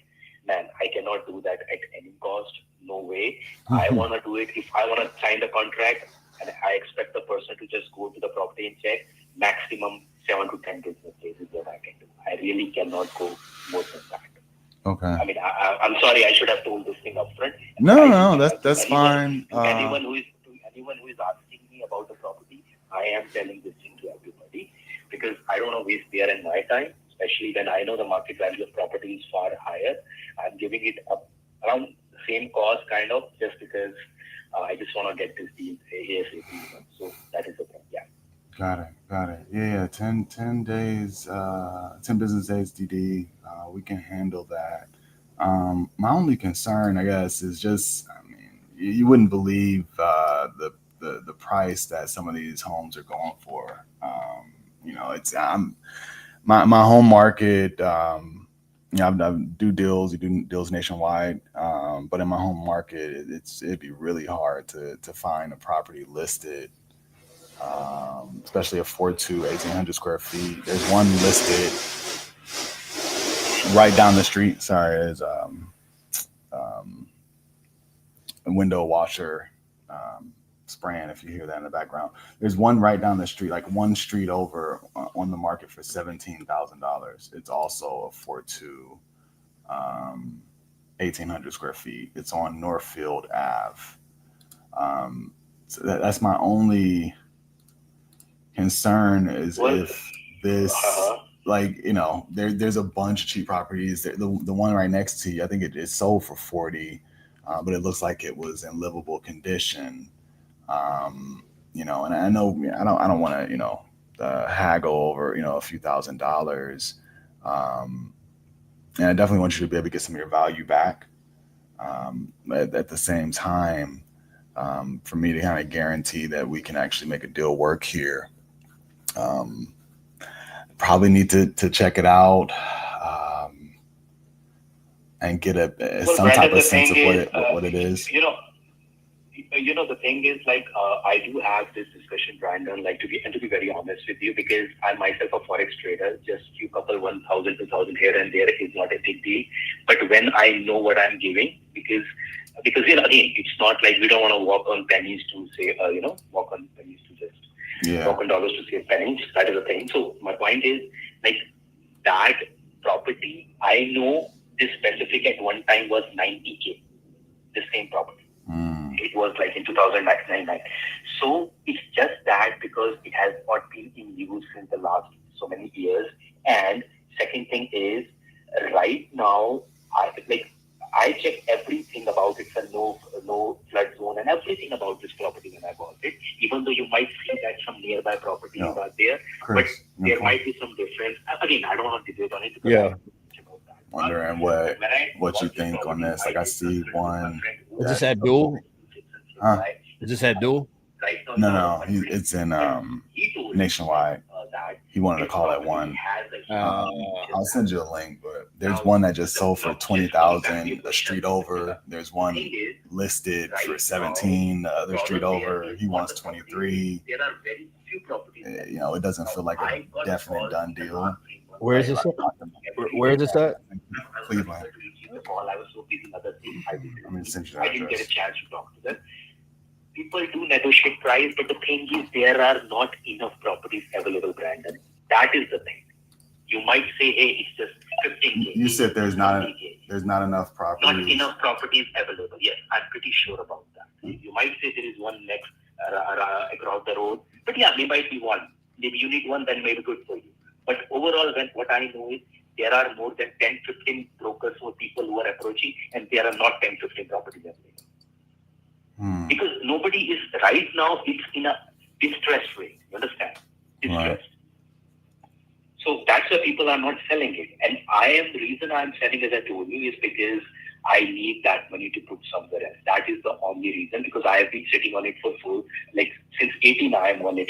man, I cannot do that at any cost. No way. I want to do it. If I want to sign the contract, and I expect the person to just go to the property and check, maximum 7 to 10 business days is what I can do. I really cannot go more than that. Okay. I mean, I'm sorry. I should have told this thing upfront. No, that's fine. Anyone who is asking me about the property, I am telling this thing to everybody because I don't want to waste their and my time, especially when I know the market value of property is far higher. I'm giving it up around the same cost, kind of, just because I just want to get this deal ASAP. So that is the thing. Yeah. Got it. Yeah. 10 days, 10 business days, DD. We can handle that. My only concern, I guess, is just, I mean, you wouldn't believe the price that some of these homes are going for. It's my home market. I do deals. You do deals nationwide, but in my home market, it'd be really hard to find a property listed, especially a 4.2, 1,800 square feet. There's one listed right down the street. Sorry, there's a window washer spraying. If you hear that in the background, there's one right down the street, like one street over, on the market for $17,000. It's also a 4.2, 1,800 square feet. It's on Northfield Ave. So that's my only concern is if this, like, there's a bunch of cheap properties. The one right next to you, I think it sold for 40, but it looks like it was in livable condition. And I know I don't want to haggle over a few $1,000s. And I definitely want you to be able to get some of your value back. At the same time, for me to kind of guarantee that we can actually make a deal work here, probably need to check it out, and get some type of sense of what it is. The thing is, like, I do have this discussion, Brandon, like, to be very honest with you, because I'm myself a forex trader. Just few couple 1,000, 2,000 here and there is not a big deal. But when I know what I'm giving, because again, it's not like we don't want to walk on pennies to say, walk on pennies to just walk on dollars to save pennies. That is the thing. So my point is, like, that property, I know this specific at one time was 90K, the same property. It was like in 2009. So it's just that because it has not been in use since the last so many years. And second thing is, right now, I check everything about it, a no flood zone and everything about this property when I bought it. Even though you might see that some nearby properties are there, Chris, but there might be some difference. Again, I don't want to debate on it. Because wondering what you think on this. Like, I see one. Is this at Dual? Is this at Dual? No. It's in Nationwide. He wanted to call that one. I'll send you a link, but there's one that just sold for 20,000 a street over. There's one listed for 17. The other street over, he wants 23. It doesn't feel like a definite done deal. Where is this at? Where is this at? Cleveland. I was so busy with other things. I didn't get a Address. chance to talk to them. People do negotiate price, but the thing is, there are not enough properties available, Brandon. That is the thing. You might say, hey, it's just 15K. You said there's not enough properties. Not enough properties available. Yes, I'm pretty sure about that. You might say there is one next across the road, but yeah, there might be one. Maybe you need one, then maybe good for you. But overall, what I know is there are more than 10, 15 brokers or people who are approaching, and there are not 10, 15 properties available. Because nobody is right now, it's in a distressed way. You understand? Distressed. Right. So that's why people are not selling it. And the reason I'm selling, as I told you, is because I need that money to put somewhere else. That is the only reason, because I have been sitting on it since 18, I'm on it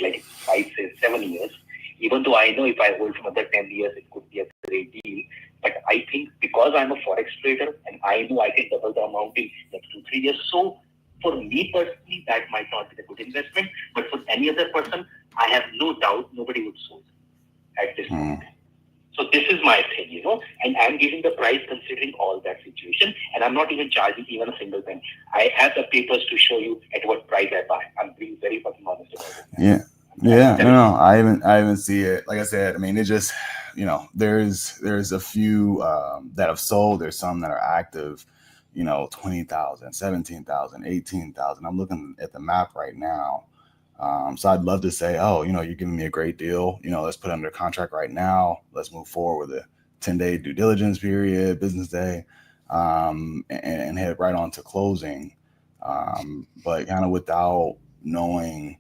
7 years. Even though I know if I hold for another 10 years, it could be a great deal. But I think because I'm a forex trader and I know I can double the amount in next 2-3 years. So for me personally, that might not be a good investment. But for any other person, I have no doubt nobody would sold at this point. So this is my thing, and I'm giving the price considering all that situation, and I'm not even charging even a single penny. I have the papers to show you at what price I buy. I'm being very fucking honest about it. Yeah. No, I even see it. Like I said, I mean, it just, there's a few that have sold. There's some that are active, 20,000, 17,000, 18,000. I'm looking at the map right now. So I'd love to say, oh, you're giving me a great deal. Let's put it under contract right now. Let's move forward with a 10-day due diligence period, business day, and head right on to closing. But kind of without knowing,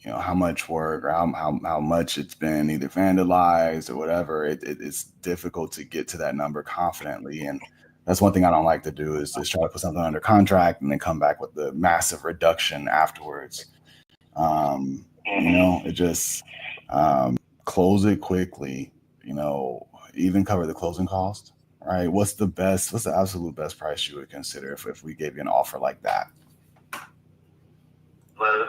how much work or how much it's been either vandalized or whatever, it's difficult to get to that number confidently. And that's one thing I don't like to do is just try to put something under contract and then come back with the massive reduction afterwards. It just close it quickly, even cover the closing cost, right? What's the absolute best price you would consider if we gave you an offer like that? Well,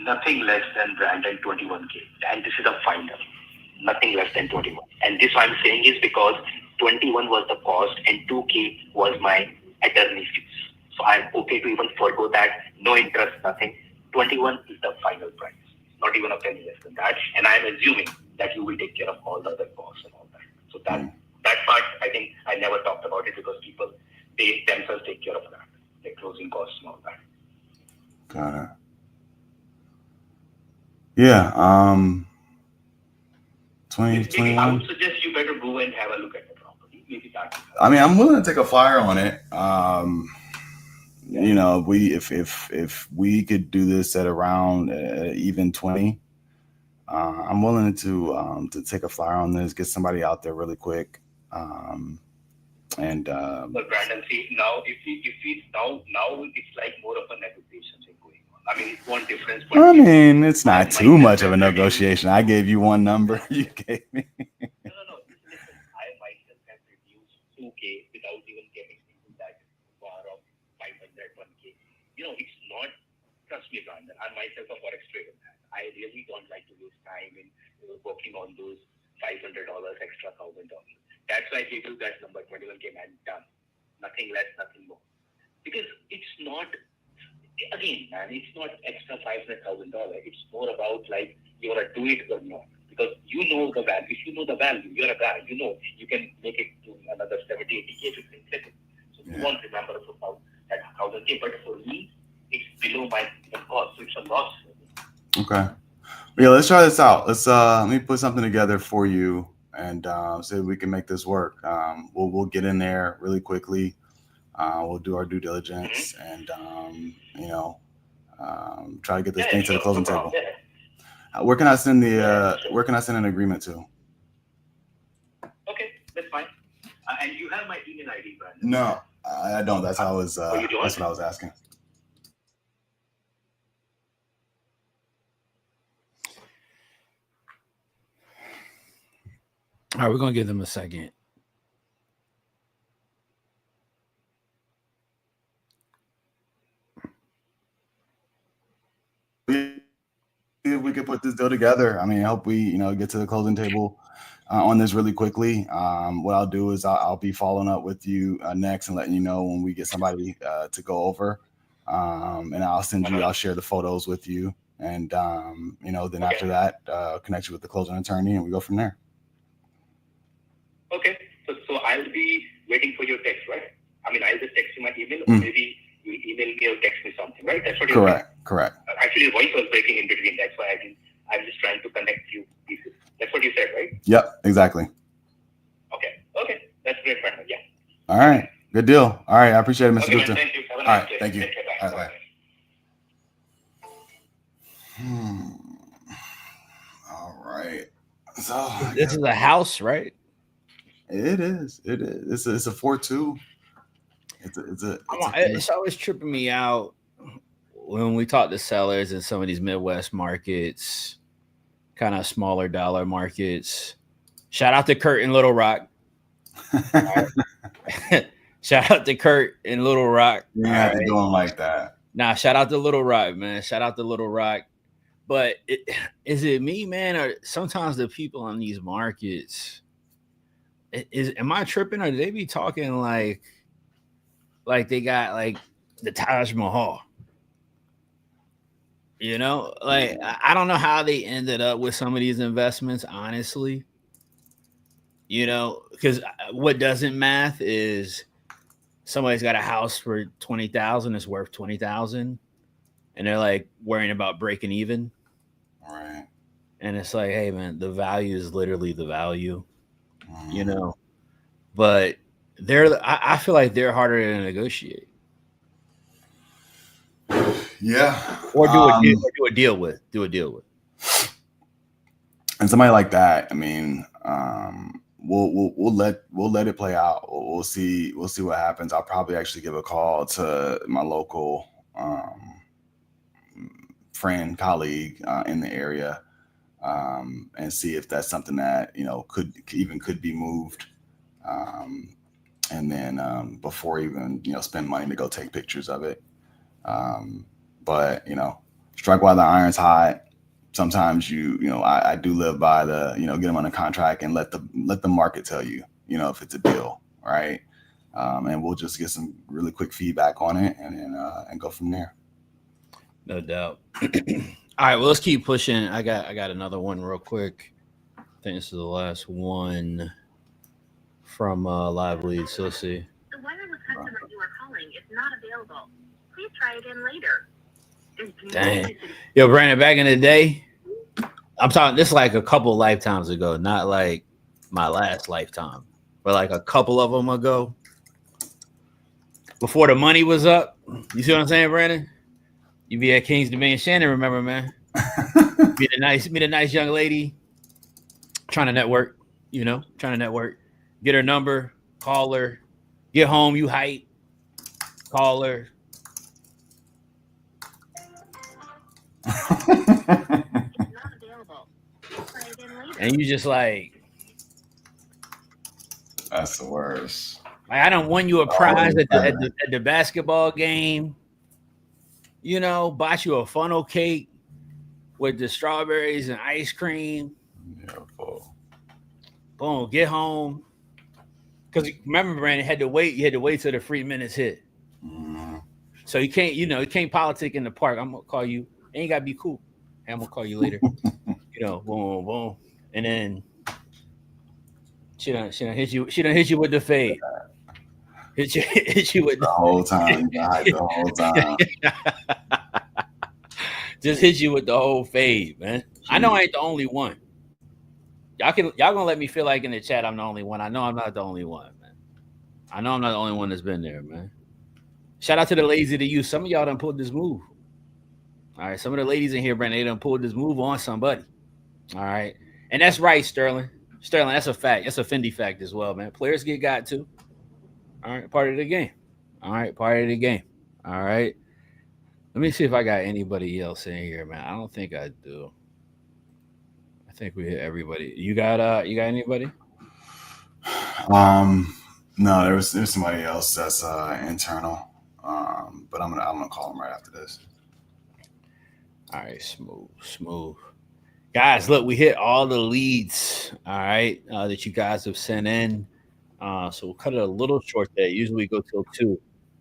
nothing less than Brandon 21K. And this is a final. Nothing less than 21. And this I'm saying is because 21 was the cost and 2K was my attorney fees. So I'm okay to even forego that. No interest, nothing. 21 is the final price. Not even a penny less than that. And I'm assuming that you will take care of all the other costs and all that. So that part, I think I never talked about it because people, they themselves take care of that. The closing costs and all that. Got it. Yeah. 2021. I would suggest you better go and have a look at the property. Maybe that. I mean, I'm willing to take a flyer on it. If we could do this at around even 20, I'm willing to take a flyer on this, get somebody out there really quick. But Brandon, see now, if we now it's like more of a negotiation thing going on. I mean, it's one difference. I mean, it's not too much of a negotiation. I gave you one number, you gave me. No. Listen, I myself have reduced 2K without even getting into that bar of 500, 1K. It's not. Trust me, Brandon. I myself a forex trader. I really don't like to waste time in working on those $500 extra $1,000. That's why I gave you that number 21K and done. Nothing less, nothing more. Because it's not. Again, man, it's not extra $500,000. It's more about you want to do it or not. Because you know the value. If you know the value, you're a guy. You can make it to another 70, 80K to flip it. So you won't remember about that 1,000K. But for me, it's below my cost. So it's a loss. Okay. Yeah, let's try this out. Let me put something together for you and see if we can make this work. We'll get in there really quickly. We'll do our due diligence and try to get this thing to the closing table. Where can I send an agreement to? Okay, that's fine. And you have my email ID, Brandon? No, I don't. That's how I was. That's what I was asking. All right, we're gonna give them a second. If we could put this deal together, I mean, I hope we, get to the closing table on this really quickly. What I'll do is I'll be following up with you next and letting you know when we get somebody to go over, and I'll share the photos with you, and then after that, connect you with the closing attorney, and we go from there. Okay, so I'll be waiting for your text, right? I mean, I'll just text you my email, or maybe you email me or text me something, right? That's what you're Correct. Actually, the voice was breaking in between. That's why I'm just trying to connect you pieces. That's That's what you said, right? Yep, exactly. Okay. That's great, partner. Yeah. All right. Good deal. All right. I appreciate it, Mr. Okay, man, Gupta. thank you. Have a All nice right. day. Thank you. Take care. Bye. All right. Bye. All right. So This is a house, right? it is. It is. It's a 4-2. It's always tripping me out when we talk to sellers in some of these Midwest markets, kind of smaller dollar markets. Shout out to Kurt in Little Rock. Shout out to Kurt in Little Rock. You have to do them like that. Nah, shout out to Little Rock, man. Shout out to Little Rock. But is it me, man, or sometimes the people in these markets? Am I tripping, or do they be talking like they got like the Taj Mahal? You know, like I don't know how they ended up with some of these investments, honestly. You know, because what doesn't math is somebody's got a house for 20,000, it's worth 20,000, and they're like worrying about breaking even. Right. And it's like, hey man, the value is literally the value, you know. But I feel like they're harder to negotiate. Yeah. Or do a deal with. And somebody like that, I mean, we'll let it play out. We'll see what happens. I'll probably actually give a call to my local friend, colleague in the area, and see if that's something that could be moved. And then before even spend money to go take pictures of it. But strike while the iron's hot. Sometimes I do live by the get them under contract and let the market tell you if it's a deal, right? And we'll just get some really quick feedback on it and go from there. No doubt. All right, well, let's keep pushing. I got another one real quick. I think this is the last one from Live Leads. So let's see. The wireless customer you are calling is not available. Please try again later. Dang. Yo, Brandon, back in the day, I'm talking this like a couple lifetimes ago, not like my last lifetime, but like a couple of them ago, before the money was up. You see what I'm saying, Brandon? You be at King's Dominion Shannon, remember, man? meet a nice young lady, trying to network, get her number, call her, get home, you hype, call her. And you just like, that's the worst. Like, I done won you a prize at the basketball game. Bought you a funnel cake with the strawberries and ice cream. Beautiful. Boom, get home. Because remember, Brandon, you had to wait till the free minutes hit. Mm-hmm. So you can't politic in the park. I'm gonna call you. Ain't gotta be cool. I'm gonna call you later. Boom, boom. And then she done hit you. She done hit you with the fade. Hit you with the whole time. The whole time. Just hit you with the whole fade, man. I know I ain't the only one. Y'all gonna let me feel like in the chat I'm the only one. I know I'm not the only one, man. I know I'm not the only one that's been there, man. Shout out to the ladies of the youth. Some of y'all done pulled this move. All right, some of the ladies in here, Brandon, they done pulled this move on somebody. All right, and that's right, Sterling. That's a fact. That's a Fendi fact as well, man. Players get got too. All right, part of the game. All right, part of the game. All right. Let me see if I got anybody else in here, man. I don't think I do. I think we hit everybody. You got anybody? No, there's somebody else that's internal. But I'm gonna call him right after this. All right, smooth. Guys, look, we hit all the leads, all right, that you guys have sent in. So we'll cut it a little short there. Usually we go till 2. All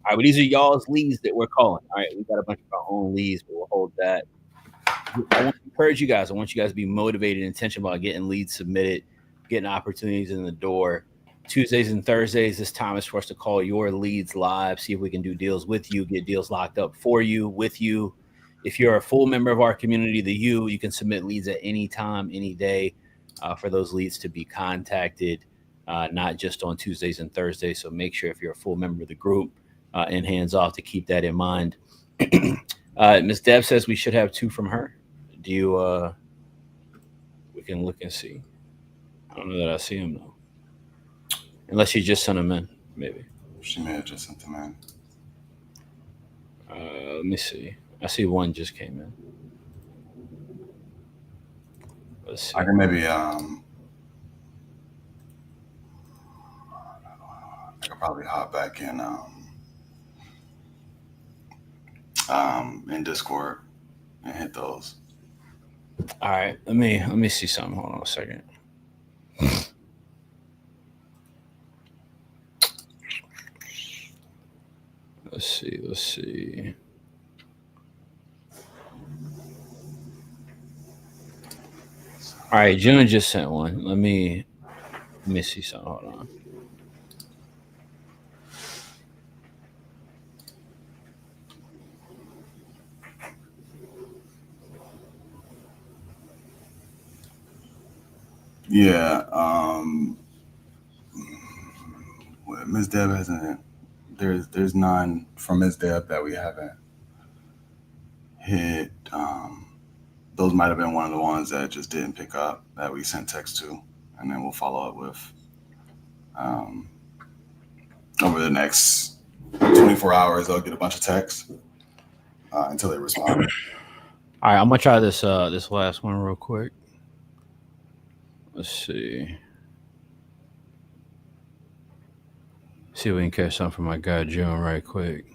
right, but these are y'all's leads that we're calling. All right, we got a bunch of our own leads, but we'll hold that. I want to encourage you guys. I want you guys to be motivated and intentional about getting leads submitted, getting opportunities in the door. Tuesdays and Thursdays, this time is for us to call your leads live, see if we can do deals with you, get deals locked up for you, with you. If you're a full member of our community, you can submit leads at any time, any day. for those leads to be contacted, not just on Tuesdays and Thursdays. So make sure if you're a full member of the group and hands off to keep that in mind. Miss Deb says we should have two from her. Do you? We can look and see. I don't know that I see him though, unless you just sent him in, maybe. She may have just sent them in. Let me see. I see one just came in. Let's see. I can maybe I could probably hop back in Discord and hit those. All right, let me see something. Hold on a second. Let's see. Let's see. All right, June just sent one. Let me see something. Hold on. Yeah. Ms. Deb hasn't. There's none from Ms. Deb that we haven't hit. Those might have been one of the ones that just didn't pick up that we sent text to, and then we'll follow up with over the next 24 hours. They'll get a bunch of texts until they respond. All right, I'm gonna try this this last one real quick. Let's see. See if we can catch something from my guy June right quick.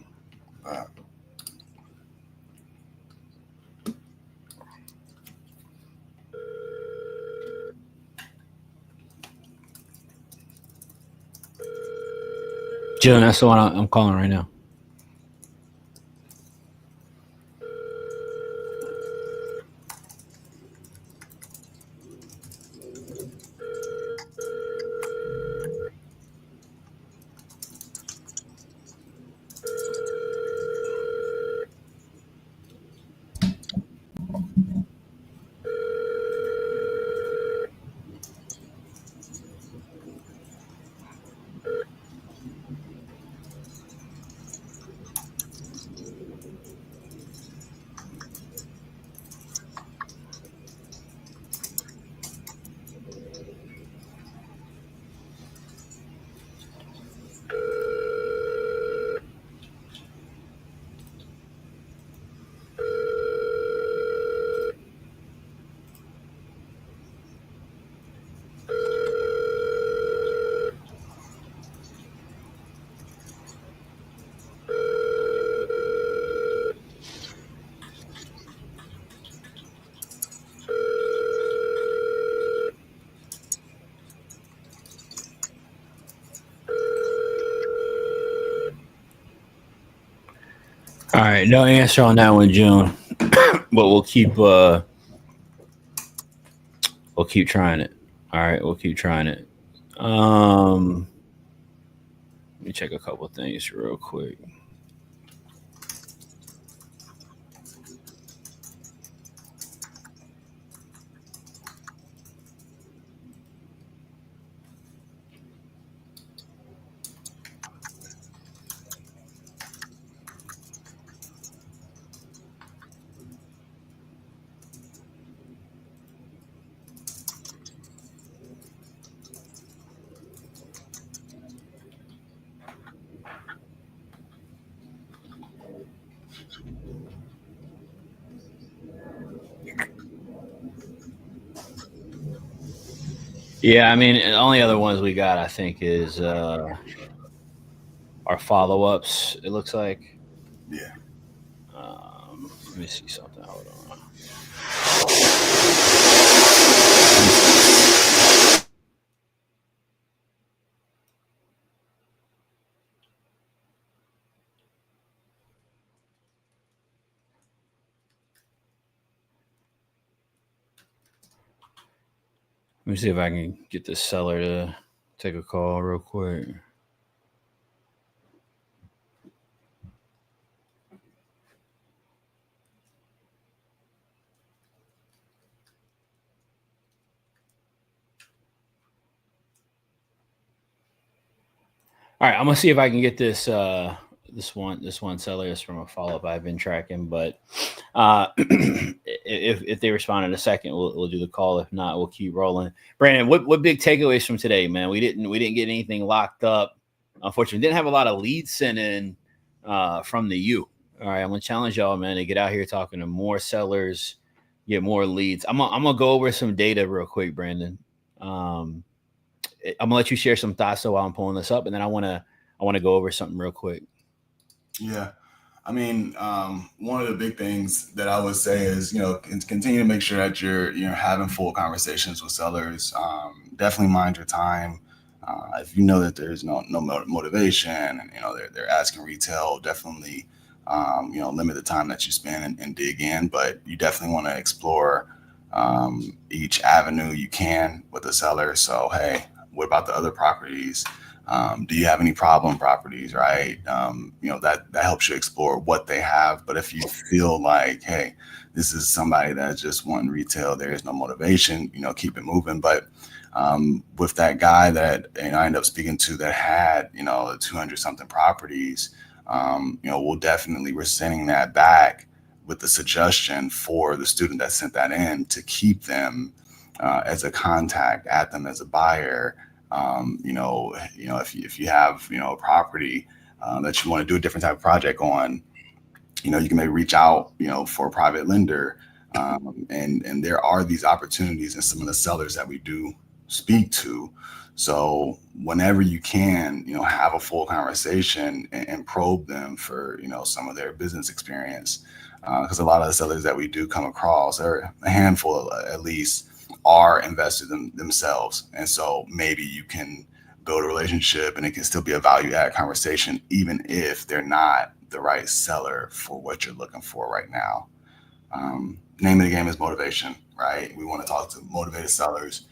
June, that's the one I'm calling right now. All right, no answer on that one, June. But we'll keep trying it. All right, we'll keep trying it. Let me check a couple things real quick. Yeah, I mean, the only other ones we got, I think, is our follow ups. It looks like. Yeah. Let me see something. Hold on. Let me see if I can get this seller to take a call real quick. All right, I'm gonna see if I can get this one seller is from a follow up I've been tracking, but if they respond in a second, we'll do the call. If not, we'll keep rolling. Brandon, what big takeaways from today, man? We didn't get anything locked up. Unfortunately, didn't have a lot of leads sent in from the U. All right, I'm gonna challenge y'all, man, to get out here talking to more sellers, get more leads. I'm gonna go over some data real quick, Brandon. Um, I'm gonna let you share some thoughts so while I'm pulling this up, and then I wanna go over something real quick. Yeah. I mean, one of the big things that I would say is, continue to make sure that you're having full conversations with sellers. Definitely mind your time. If you know that there's no motivation, and they're asking retail, definitely limit the time that you spend and dig in. But you definitely want to explore each avenue you can with the seller. So hey, what about the other properties? Do you have any problem properties, right? That helps you explore what they have. But if you feel like, hey, this is somebody that's just wanting retail, there is no motivation, keep it moving. But with that guy that I ended up speaking to that had 200 something properties, we're sending that back with the suggestion for the student that sent that in to keep them as a contact, add them as a buyer. If you have a property that you want to do a different type of project on, you can maybe reach out for a private lender, and there are these opportunities in some of the sellers that we do speak to. So whenever you can, have a full conversation and probe them for some of their business experience, because a lot of the sellers that we do come across, or a handful at least, are invested in themselves. And so maybe you can build a relationship and it can still be a value add conversation, even if they're not the right seller for what you're looking for right now. Name of the game is motivation, right? We want to talk to motivated sellers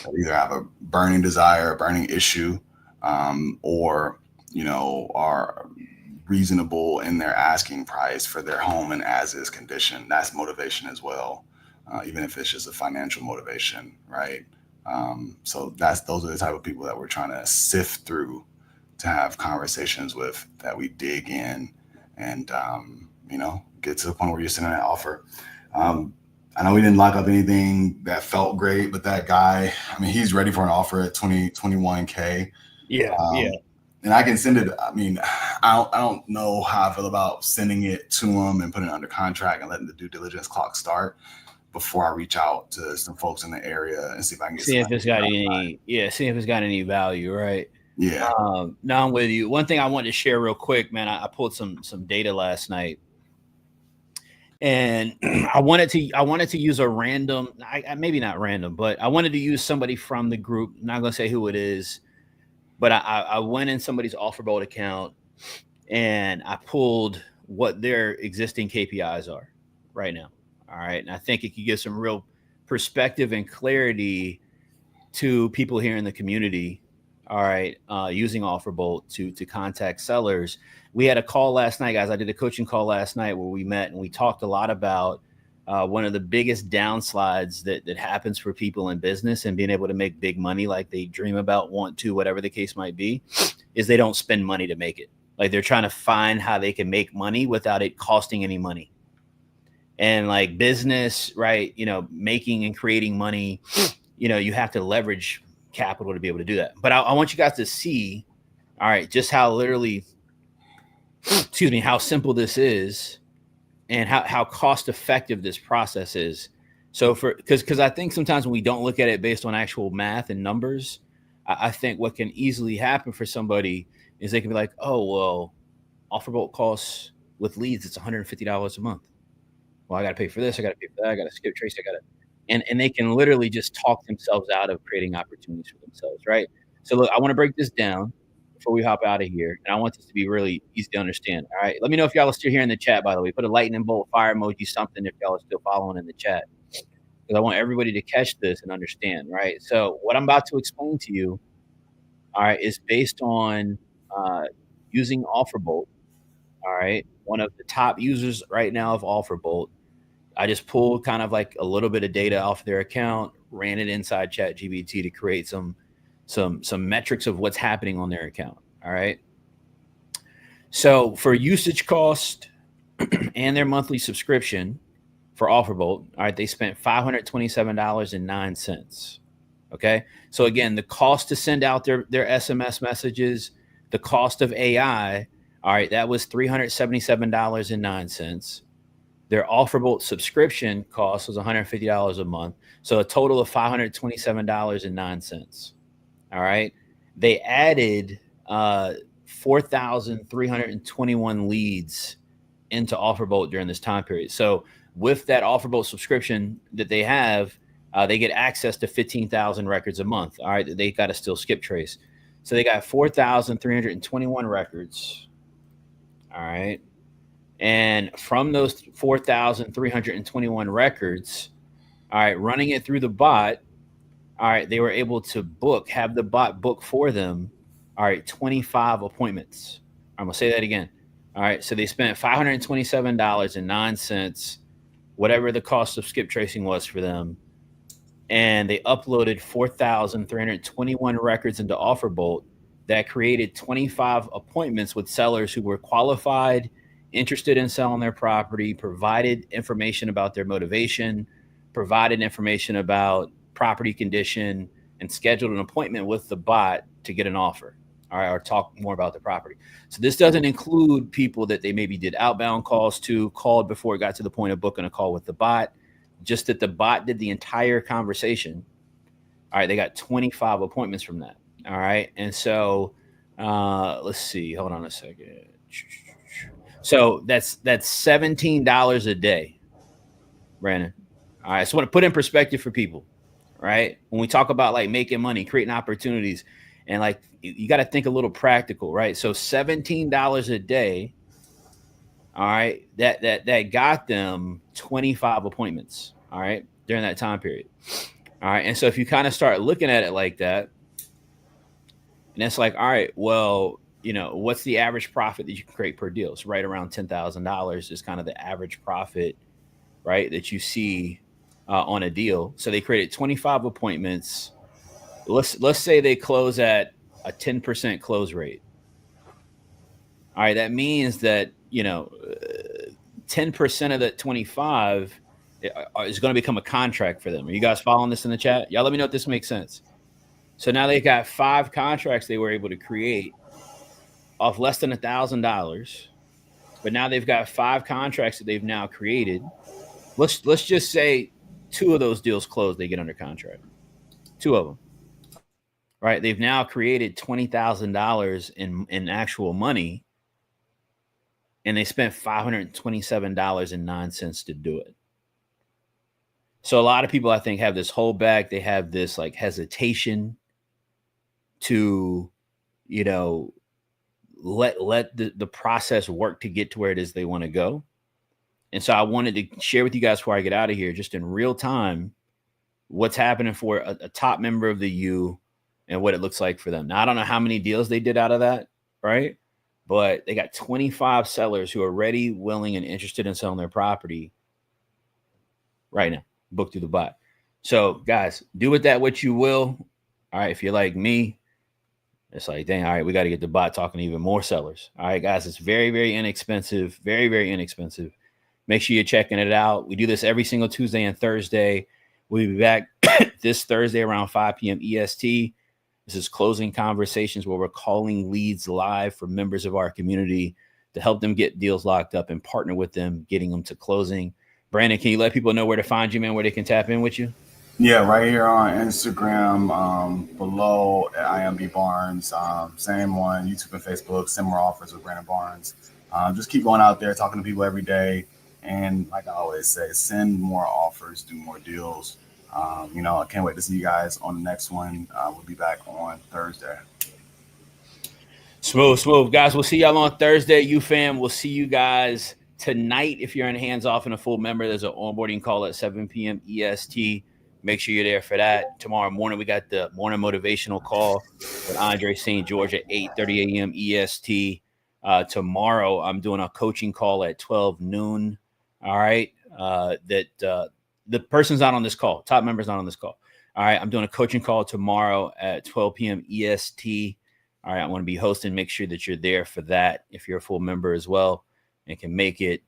that either have a burning desire, a burning issue, or are reasonable in their asking price for their home and as is condition. That's motivation as well. Even if it's just a financial motivation, right? So those are the type of people that we're trying to sift through to have conversations with, that we dig in and get to the point where you're sending an offer. I know we didn't lock up anything that felt great, but that guy, he's ready for an offer at 21K. Yeah, yeah. And I can send it. I don't know how I feel about sending it to him and putting it under contract and letting the due diligence clock start before I reach out to some folks in the area and see if I can get See if it's got any value, right? Yeah. No, I'm with you. One thing I wanted to share real quick, man. I pulled some data last night, and I wanted to use a random, maybe not random, but I wanted to use somebody from the group. I'm not gonna say who it is, but I went in somebody's OfferBolt account and I pulled what their existing KPIs are right now. All right. And I think it could give some real perspective and clarity to people here in the community. All right. Using OfferBolt to contact sellers. We had a call last night, guys. I did a coaching call last night where we met and we talked a lot about one of the biggest downslides that happens for people in business and being able to make big money like they dream about, want to, whatever the case might be, is they don't spend money to make it. Like they're trying to find how they can make money without it costing any money. And like business, right? Making and creating money, you have to leverage capital to be able to do that. But I want you guys to see, all right, just how literally, how simple this is and how cost effective this process is. So because I think sometimes when we don't look at it based on actual math and numbers, I think what can easily happen for somebody is they can be like, oh, well, OfferBolt costs with leads, it's $150 a month. Well, I got to pay for this. I got to pay for that. I got to skip trace. And they can literally just talk themselves out of creating opportunities for themselves, right? So look, I want to break this down before we hop out of here. And I want this to be really easy to understand. All right. Let me know if y'all are still here in the chat, by the way. Put a lightning bolt, fire emoji, something if y'all are still following in the chat. Because I want everybody to catch this and understand, right? So what I'm about to explain to you, all right, is based on using OfferBolt. All right. One of the top users right now of OfferBolt. I just pulled kind of like a little bit of data off their account, ran it inside ChatGPT to create some metrics of what's happening on their account. All right. So for usage cost and their monthly subscription for OfferBolt, all right, they spent $527.09. Okay. So again, the cost to send out their SMS messages, the cost of AI, all right, that was $377.09. Their OfferBolt subscription cost was $150 a month. So a total of $527.09. All right. They added 4,321 leads into OfferBolt during this time period. So with that OfferBolt subscription that they have, they get access to 15,000 records a month. All right. They got to still skip trace. So they got 4,321 records. All right. And from those 4,321 records, all right, running it through the bot, all right, they were able to have the bot book for them, all right, 25 appointments. I'm going to say that again. All right, so they spent $527.09, whatever the cost of skip tracing was for them, and they uploaded 4,321 records into OfferBolt that created 25 appointments with sellers who were qualified, interested in selling their property, provided information about their motivation, provided information about property condition, and scheduled an appointment with the bot to get an offer, all right, or talk more about the property. So this doesn't include people that they maybe did outbound calls to, called before it got to the point of booking a call with the bot, just that the bot did the entire conversation. All right, they got 25 appointments from that. All right, and so let's see. Hold on a second. So that's $17 a day, Brandon. All right, so I want to put in perspective for people, right? When we talk about like making money, creating opportunities, and like you got to think a little practical, right? So $17 a day, all right, that got them 25 appointments, all right, during that time period. All right, and so if you kind of start looking at it like that, and it's like, all right, well, you know, what's the average profit that you can create per deal? It's right around $10,000 is kind of the average profit, right, that you see on a deal. So they created 25 appointments. Let's say they close at a 10% close rate. All right, that means that, you know, 10% of that 25 is going to become a contract for them. Are you guys following this in the chat? Y'all let me know if this makes sense. So now they got 5 contracts they were able to create off less than $1,000, but now they've got 5 contracts that they've now created. Let's just say 2 of those deals close, they get under contract. 2 of them, right? They've now created $20,000 in actual money, and they spent $527.09 to do it. So a lot of people, I think, have this holdback. They have this like hesitation to, you know, let the process work to get to where it is they want to go. And so I wanted to share with you guys before I get out of here, just in real time, what's happening for a top member of the U and what it looks like for them. Now, I don't know how many deals they did out of that, right? But they got 25 sellers who are ready, willing, and interested in selling their property right now, booked through the bot. So guys, do with that what you will. All right, if you're like me, it's like, dang, all right, we got to get the bot talking to even more sellers. All right, guys, it's very, very inexpensive, very, very inexpensive. Make sure you're checking it out. We do this every single Tuesday and Thursday. We'll be back this Thursday around 5 p.m. EST. This is Closing Conversations, where we're calling leads live for members of our community to help them get deals locked up and partner with them, getting them to closing. Brandon, can you let people know where to find you, man, where they can tap in with you? Yeah, right here on Instagram, below at IMB Barnes, same one, YouTube and Facebook, similar offers with Brandon Barnes. Just keep going out there, talking to people every day. And like I always say, send more offers, do more deals. You know, I can't wait to see you guys on the next one. We'll be back on Thursday. Smooth. Guys, we'll see y'all on Thursday. You fam, we'll see you guys tonight. If you're in hands off and a full member, there's an onboarding call at 7 p.m. EST. Make sure you're there for that. Tomorrow morning, we got the morning motivational call with Andre St. George at 8:30 a.m. EST. Tomorrow, I'm doing a coaching call at 12 noon. All right. The person's not on this call. Top member's not on this call. All right. I'm doing a coaching call tomorrow at 12 p.m. EST. All right, I want to be hosting. Make sure that you're there for that if you're a full member as well and can make it.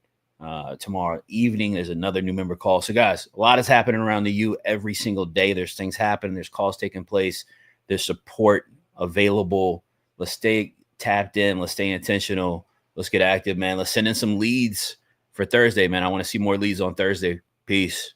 Tomorrow evening, there's another new member call. So, guys, a lot is happening around the U every single day. There's things happening. There's calls taking place. There's support available. Let's stay tapped in. Let's stay intentional. Let's get active, man. Let's send in some leads for Thursday, man. I want to see more leads on Thursday. Peace.